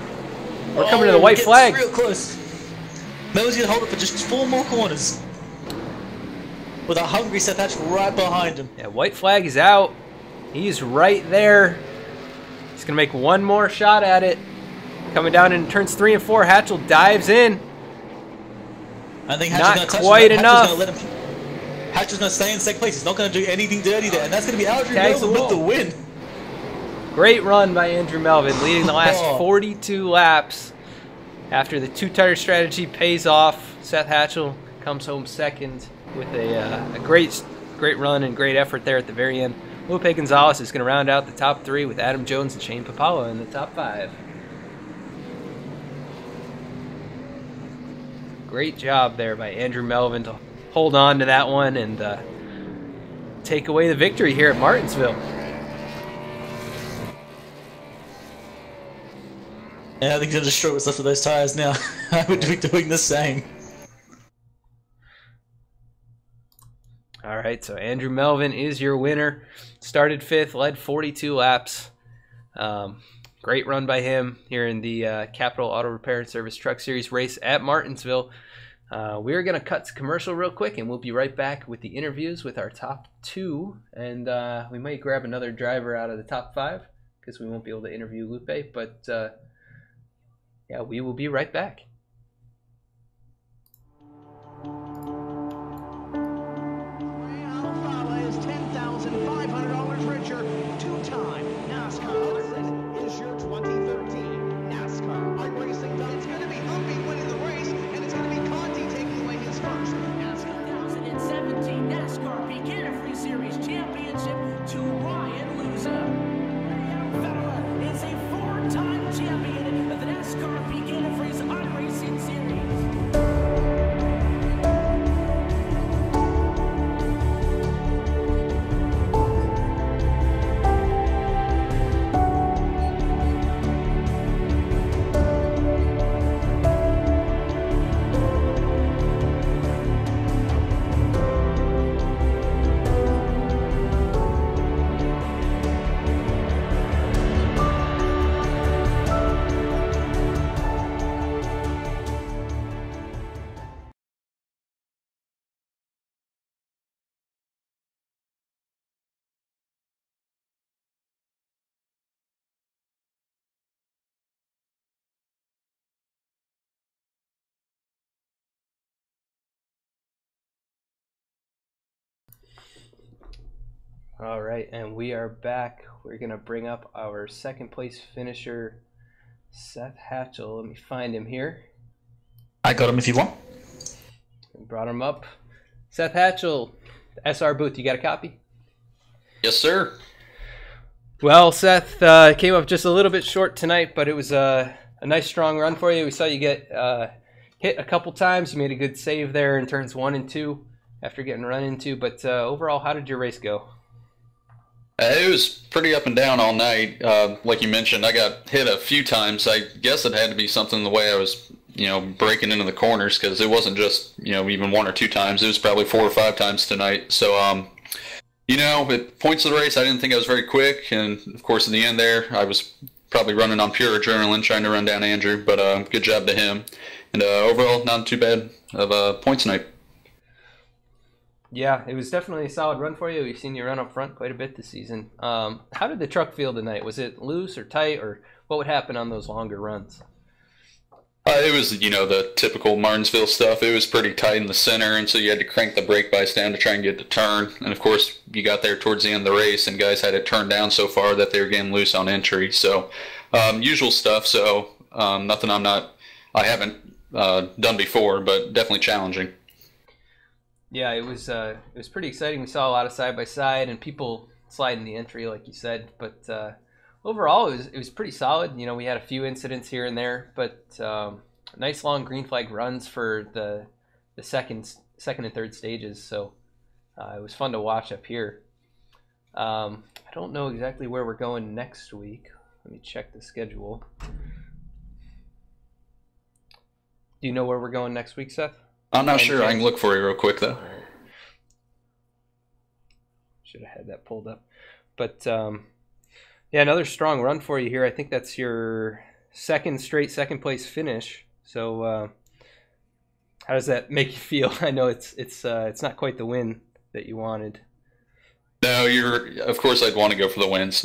We're coming to the white flag. Real close. Melvin's going to hold it for just 4 more corners. With a hungry Seth Hatchell right behind him. Yeah, white flag is out. He's right there. He's going to make one more shot at it. Coming down in turns 3 and 4, Hatchell dives in. I think Hatchell's not going to touch quite him. enough. Hatchell's going to stay in 2nd place. He's not going to do anything dirty there. And that's going to be Andrew Melvin with the win. Great run by Andrew Melvin, leading the last 42 laps. After the 2-tire strategy pays off, Seth Hatchell comes home 2nd with a great run and great effort there at the very end. Lupe Gonzalez is going to round out the top 3 with Adam Jones and Shane Papalo in the top 5. Great job there by Andrew Melvin to hold on to that one and take away the victory here at Martinsville. Yeah, I think he'll destroy what's left of those tires now. I would be doing the same. All right, so Andrew Melvin is your winner. Started 5th, led 42 laps. Great run by him here in the Capital Auto Repair and Service Truck Series race at Martinsville. We're going to cut to commercial real quick, and we'll be right back with the interviews with our top 2. And we might grab another driver out of the top 5 because we won't be able to interview Lupe. But, yeah, we will be right back. $10,500 richer. 2-time NASCAR winner is your 2013 NASCAR iRacing. It's going to be Humpy winning the race, and it's going to be Conti taking away his first NASCAR 2017 NASCAR Beginner Free Series Championship to Ryan Luza. Young fella is a 4-time champion of the NASCAR Beginner Free iRacing Series. All right, and we are back. We're going to bring up our 2nd place finisher, Seth Hatchell. Let me find him here. I got him if you want. Brought him up. Seth Hatchell, SR booth, you got a copy? Yes, sir. Well, Seth came up just a little bit short tonight, but it was a nice strong run for you. We saw you get hit a couple times. You made a good save there in turns 1 and 2 after getting run into. But overall, how did your race go? It was pretty up and down all night. Like you mentioned, I got hit a few times. I guess it had to be something the way I was, breaking into the corners, because it wasn't just, even one or two times. It was probably 4 or 5 times tonight. So, at points of the race, I didn't think I was very quick. And, of course, in the end there, I was probably running on pure adrenaline, trying to run down Andrew. But good job to him. And overall, not too bad of points tonight. Yeah, it was definitely a solid run for you. We've seen you run up front quite a bit this season. How did the truck feel tonight? Was it loose or tight, or what would happen on those longer runs? It was, the typical Martinsville stuff. It was pretty tight in the center, and so you had to crank the brake bias down to try and get the turn. And, of course, you got there towards the end of the race, and guys had it turned down so far that they were getting loose on entry. So, usual stuff. So, nothing I haven't done before, but definitely challenging. Yeah, it was pretty exciting. We saw a lot of side-by-side and people sliding the entry, like you said. But overall, it was pretty solid. We had a few incidents here and there, but nice long green flag runs for the second and third stages. So it was fun to watch up here. I don't know exactly where we're going next week. Let me check the schedule. Do you know where we're going next week, Seth? I'm not sure. I can look for you real quick, though. Should have had that pulled up. But, yeah, another strong run for you here. I think that's your second straight second-place finish. So how does that make you feel? I know it's not quite the win that you wanted. No, of course I'd want to go for the wins.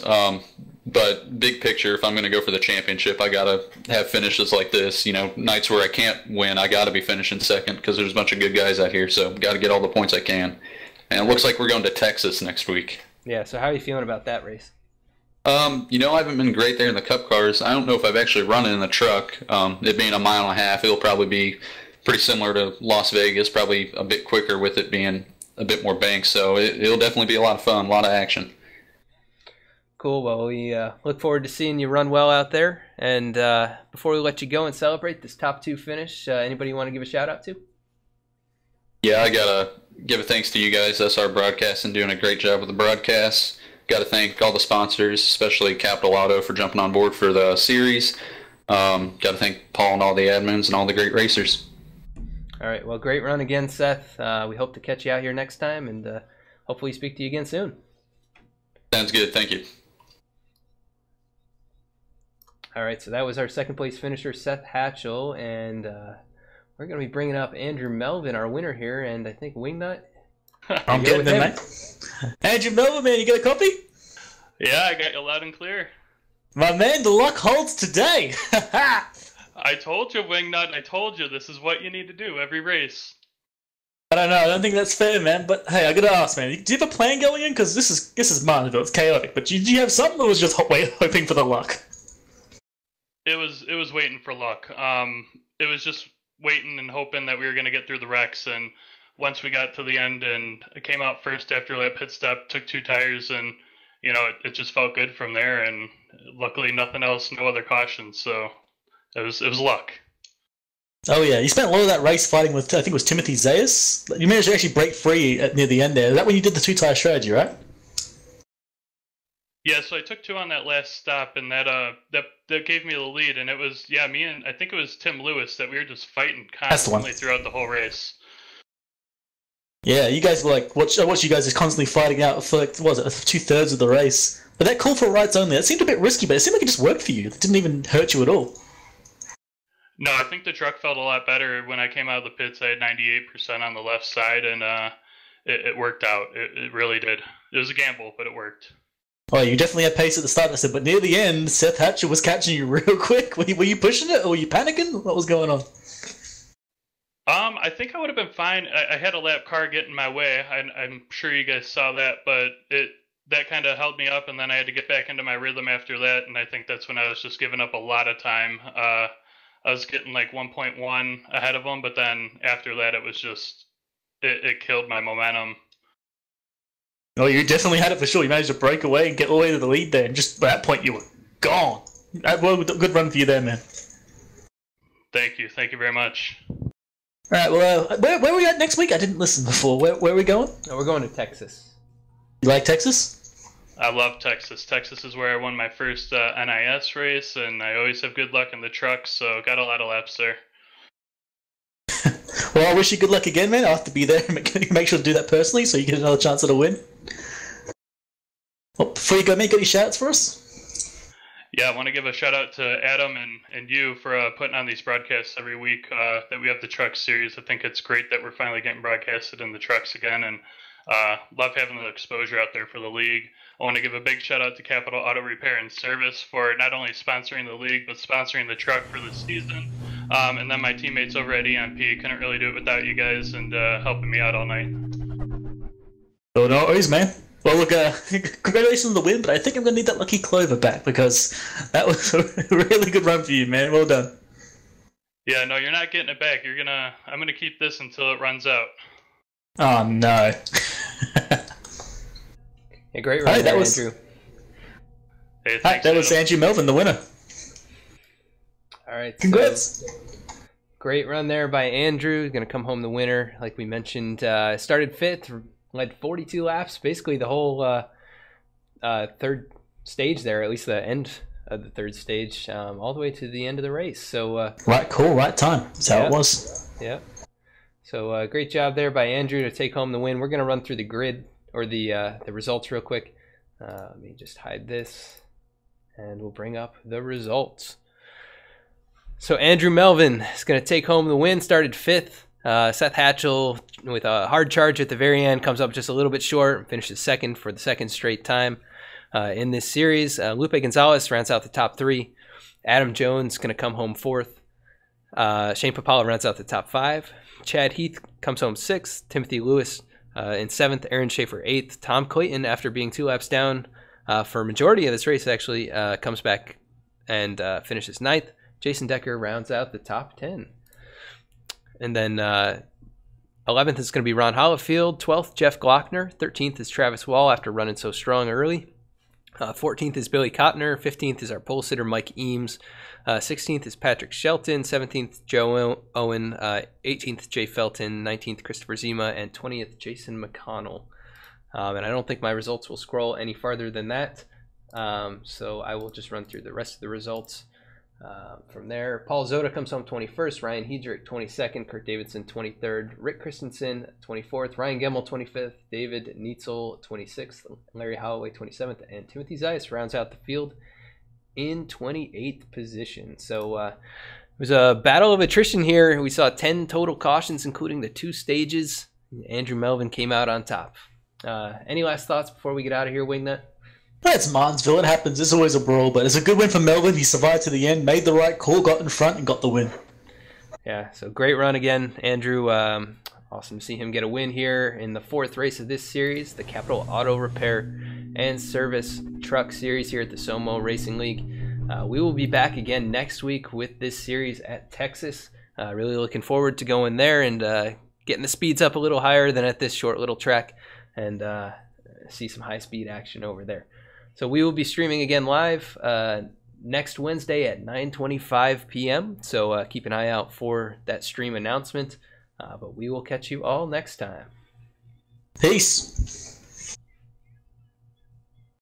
But big picture, if I'm going to go for the championship, I got to have finishes like this. Nights where I can't win, I got to be finishing second because there's a bunch of good guys out here. So got to get all the points I can. And it looks like we're going to Texas next week. Yeah, so how are you feeling about that race? I haven't been great there in the cup cars. I don't know if I've actually run it in the truck. It being a mile and a half, it'll probably be pretty similar to Las Vegas, probably a bit quicker with it being a bit more banks. So it'll definitely be a lot of fun, a lot of action. Cool. Well, we look forward to seeing you run well out there. And before we let you go and celebrate this top 2 finish, anybody you want to give a shout out to? Yeah, I got to give a thanks to you guys, SR Broadcasting, doing a great job with the broadcast. Got to thank all the sponsors, especially Capital Auto, for jumping on board for the series. Got to thank Paul and all the admins and all the great racers. All right. Well, great run again, Seth. We hope to catch you out here next time, and hopefully speak to you again soon. Sounds good. Thank you. All right, so that was our second place finisher, Seth Hatchell, and we're going to be bringing up Andrew Melvin, our winner here, and I think Wingnut. I'm getting them, man. Andrew Melvin, man, you got a copy? Yeah, I got you loud and clear. My man, the luck holds today. I told you, Wingnut, I told you this is what you need to do every race. I don't know. I don't think that's fair, man. But hey, I gotta ask, man. Do you have a plan going in? Because this is Martinsville. It's chaotic. But do you have something, or was just hoping for the luck? It was waiting for luck. It was just waiting and hoping that we were gonna get through the wrecks. And once we got to the end, and I came out first after that pit stop, took 2 tires, and it just felt good from there. And luckily, nothing else, no other cautions. So it was luck. Oh yeah, you spent a lot of that race fighting with, I think it was Timothy Zayas. You managed to actually break free near the end there. Is that when you did the 2-tire strategy, right? Yeah, so I took 2 on that last stop, and that gave me the lead. And it was me and I think it was Tim Lewis that we were just fighting constantly throughout the whole race. Yeah, you guys were like, watch you guys just constantly fighting out for like, what was it, 2/3 of the race. But that call for rights only, that seemed a bit risky, but it seemed like it just worked for you. It didn't even hurt you at all. No, I think the truck felt a lot better when I came out of the pits. I had 98% on the left side, and it worked out. It really did. It was a gamble, but it worked. Oh, you definitely had pace at the start, I said, but near the end, Seth Hatcher was catching you real quick. Were you pushing it, or were you panicking? What was going on? I think I would have been fine. I had a lap car get in my way. I'm sure you guys saw that, but that kind of held me up, and then I had to get back into my rhythm after that, and I think that's when I was just giving up a lot of time. I was getting like 1.1 ahead of them, but then after that, it was just, it killed my momentum. Oh, you definitely had it for sure. You managed to break away and get all the way to the lead there, and just by that point, you were gone. Well, good run for you there, man. Thank you very much. All right, well, where are we at next week? I didn't listen before. Where are we going? No, we're going to Texas. You like Texas? I love Texas. Texas is where I won my first NIS race, and I always have good luck in the trucks, so got a lot of laps there. Well, I wish you good luck again, man. I'll have to be there and make sure to do that personally so you get another chance at a win. Well, before you go, mate, got any shout-outs for us? Yeah, I want to give a shout out to Adam and you for putting on these broadcasts every week that we have the truck series. I think it's great that we're finally getting broadcasted in the trucks again, and love having the exposure out there for the league. I want to give a big shout out to Capital Auto Repair and Service for not only sponsoring the league, but sponsoring the truck for the season. And then my teammates over at EMP. Couldn't really do it without you guys and helping me out all night. Oh, no worries, man. Well, look, congratulations on the win, but I think I'm going to need that lucky clover back because that was a really good run for you, man. Well done. Yeah, no, you're not getting it back. I'm gonna keep this until it runs out. Oh, no. A great run there, Andrew. Hey, thanks, that was Andrew Melvin, the winner. All right, congrats. So, great run there by Andrew. Going to come home the winner, like we mentioned. Started 5th, led 42 laps, basically the whole third stage there, at least the end of the third stage, all the way to the end of the race. So right call, right time. That's how it was. Yeah. So great job there by Andrew to take home the win. We're going to run through the grid or the results real quick. Let me just hide this, and we'll bring up the results. So Andrew Melvin is going to take home the win. Started 5th. Seth Hatchell with a hard charge at the very end comes up just a little bit short. Finishes 2nd for the 2nd straight time in this series. Lupe Gonzalez rounds out the top 3. Adam Jones going to come home 4th. Shane Papala rounds out the top 5. Chad Heath comes home 6th. Timothy Lewis in 7th. Aaron Schaefer 8th. Tom Clayton, after being 2 laps down for a majority of this race, actually comes back and finishes 9th. Jason Decker rounds out the top 10. And then 11th is going to be Ron Hollifield. 12th, Jeff Glockner. 13th is Travis Wall after running so strong early. 14th is Billy Kottner. 15th is our pole sitter, Mike Eames. 16th is Patrick Shelton. 17th, Joe Owen. 18th, Jay Felton. 19th, Christopher Zima. And 20th, Jason McConnell. And I don't think my results will scroll any farther than that. So I will just run through the rest of the results. From there, Paul Zoda comes home 21st, Ryan Hedrick 22nd, Kurt Davidson 23rd, Rick Christensen 24th, Ryan Gemmel 25th, David Neitzel 26th, Larry Holloway 27th, and Timothy Zeiss rounds out the field in 28th position. So it was a battle of attrition here. We saw 10 total cautions, including the 2 stages. Andrew Melvin came out on top. Any last thoughts before we get out of here, Wingnut? It's Martinsville. It happens. It's always a brawl, but it's a good win for Melvin. He survived to the end, made the right call, got in front, and got the win. Yeah, so great run again, Andrew. Awesome to see him get a win here in the 4th race of this series, the Capital Auto Repair and Service Truck Series here at the SOMO Racing League. We will be back again next week with this series at Texas. Really looking forward to going there and getting the speeds up a little higher than at this short little track and see some high-speed action over there. So we will be streaming again live next Wednesday at 9:25 p.m. So keep an eye out for that stream announcement. But we will catch you all next time. Peace.